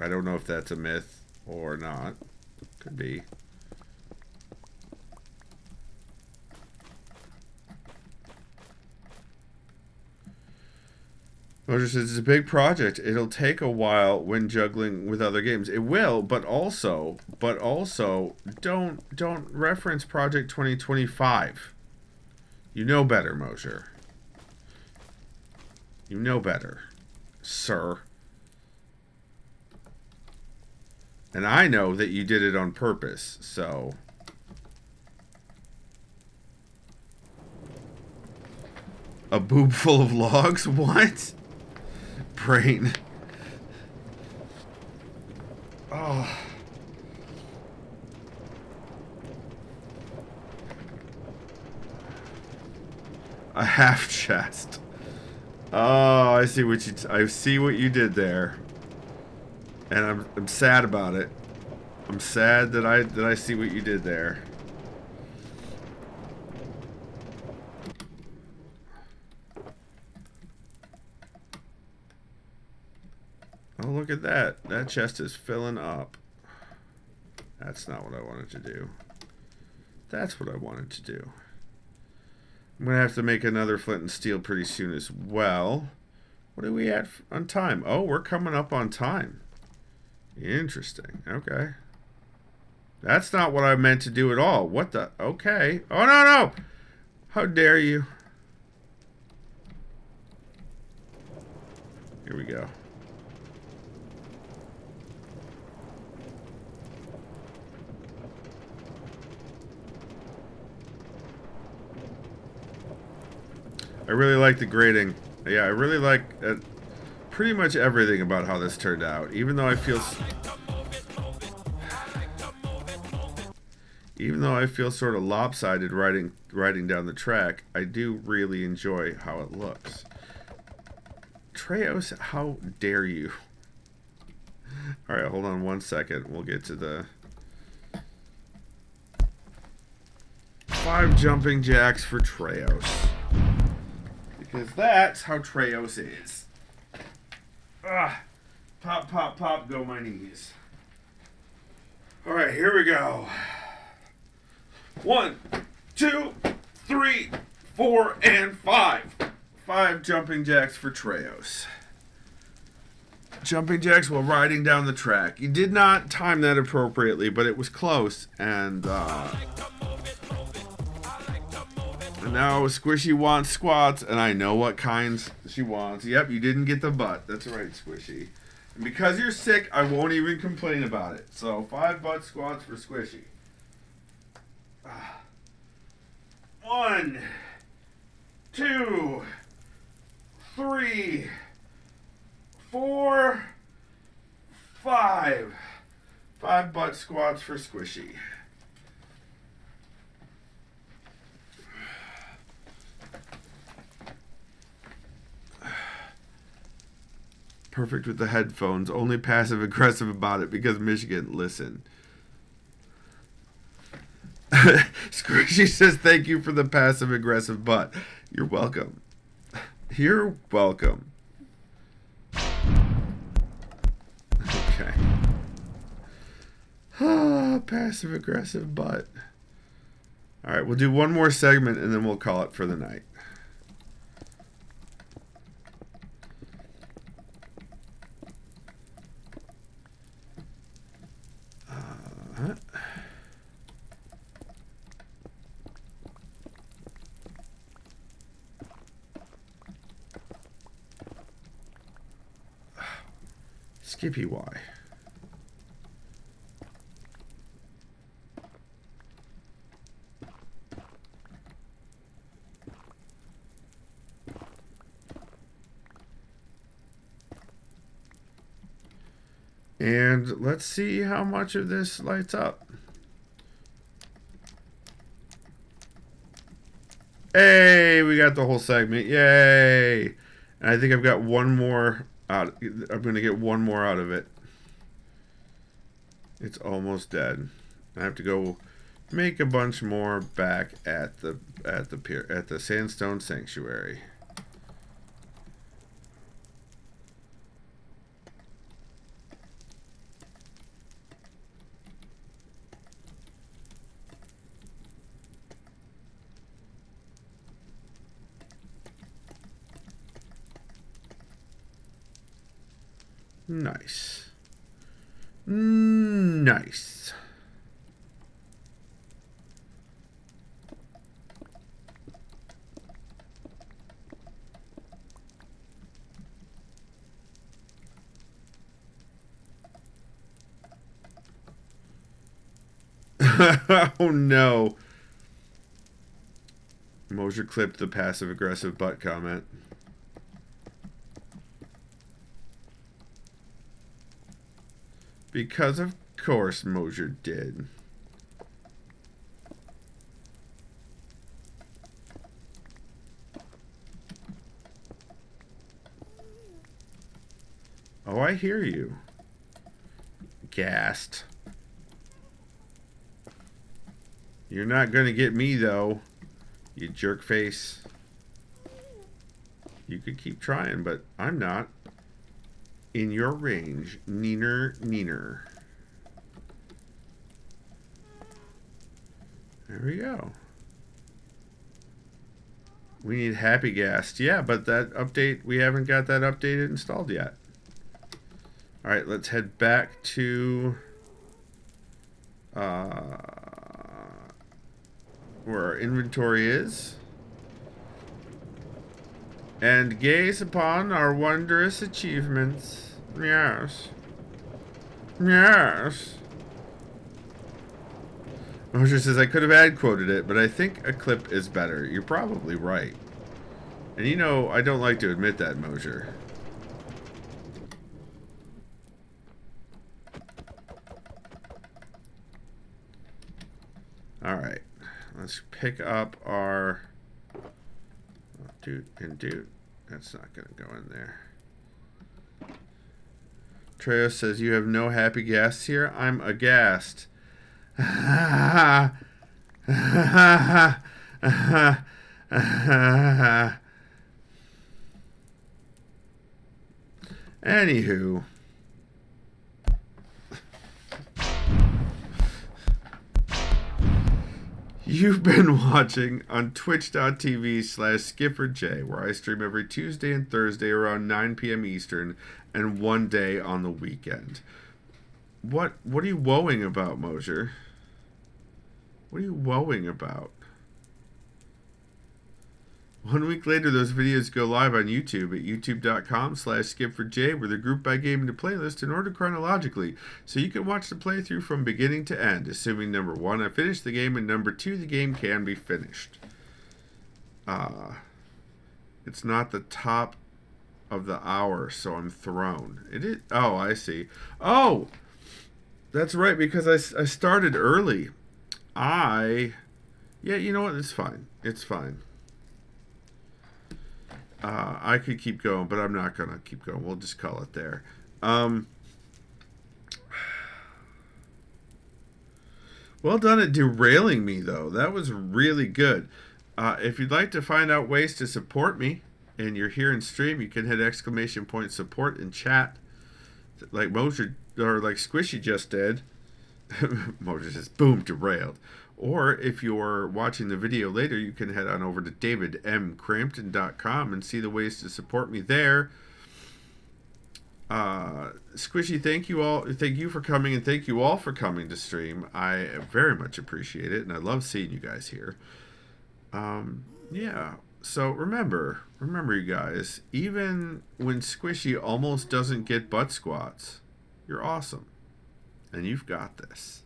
I don't know if that's a myth or not. Could be. Roger says it's a big project. It'll take a while when juggling with other games. It will, but also don't reference Project 2025. You know better, Mosier. You know better, sir. And I know that you did it on purpose, so... A boob full of logs? What? Brain. Oh. A half chest. Oh, I see what you did there. And I'm sad about it. I'm sad that I see what you did there. Oh, look at that. That chest is filling up. That's not what I wanted to do. That's what I wanted to do. I'm going to have to make another flint and steel pretty soon as well. What are we at on time? Oh, we're coming up on time. Interesting. Okay. That's not what I meant to do at all. What the? Okay. Oh, no, no. How dare you? Here we go. I really like the grading. Yeah, I really like pretty much everything about how this turned out. Even though I feel sort of lopsided riding down the track, I do really enjoy how it looks. Treos, how dare you? All right, hold on one second. We'll get to the 5 jumping jacks for Treos. Because that's how Treos is. Ah, pop, pop, pop, go my knees. All right, here we go. 1, 2, 3, 4, and 5. 5 jumping jacks for Treos. Jumping jacks while riding down the track. You did not time that appropriately, but it was close. And now Squishy wants squats, and I know what kinds she wants. Yep, you didn't get the butt. That's right, Squishy. And because you're sick, I won't even complain about it. So 5 butt squats for Squishy. 1, 2, 3, 4, 5. 5 butt squats for Squishy. Perfect with the headphones. Only passive aggressive about it because Michigan. Listen. Squishy says thank you for the passive aggressive butt. You're welcome. You're welcome. Okay. Passive aggressive butt. Alright, we'll do one more segment and then we'll call it for the night. Skippy Y. And let's see how much of this lights up. Hey, we got the whole segment. Yay. And I think I've got one more out. I'm going to get one more out of it. It's almost dead. I have to go make a bunch more back at the pier, at the Sandstone Sanctuary. Nice. Nice. Oh no. Mosier clipped the passive aggressive butt comment. Because of course Mosier did. Oh, I hear you. Gassed. You're not gonna get me though, you jerk face. You could keep trying, but I'm not. In your range, neener, neener. There we go. We need happy gas. Yeah, but that update, we haven't got that updated installed yet. All right, let's head back to where our inventory is and gaze upon our wondrous achievements. Yes. Yes. Mosher says I could have ad quoted it, but I think a clip is better. You're probably right. And you know, I don't like to admit that, Mosher. Alright. Let's pick up our dude. That's not gonna go in there. Trejo says you have no happy gas here. I'm aghast. Anywho. You've been watching on twitch.tv/SkipperJ, where I stream every Tuesday and Thursday around 9 p.m. Eastern and one day on the weekend. What are you woeing about, Mosier? What are you woeing about? 1 week later, those videos go live on YouTube at youtube.com/SkipperJ, where they're grouped by game into playlist in order chronologically, so you can watch the playthrough from beginning to end, assuming number 1, I finished the game, and number 2, the game can be finished. It's not the top of the hour, so I'm thrown. It is. Oh, I see. Oh! That's right, because I started early. Yeah, you know what? It's fine. It's fine. I could keep going, but I'm not going to keep going. We'll just call it there. Well done at derailing me, though. That was really good. If you'd like to find out ways to support me and you're here in stream, you can hit !support in chat, like Mojo or like Squishy just did. Mojo says, boom, derailed. Or if you're watching the video later, you can head on over to davidmcrampton.com and see the ways to support me there. Squishy, thank you all. Thank you for coming, and thank you all for coming to stream. I very much appreciate it, and I love seeing you guys here. Yeah. So remember, you guys, even when Squishy almost doesn't get butt squats, you're awesome, and you've got this.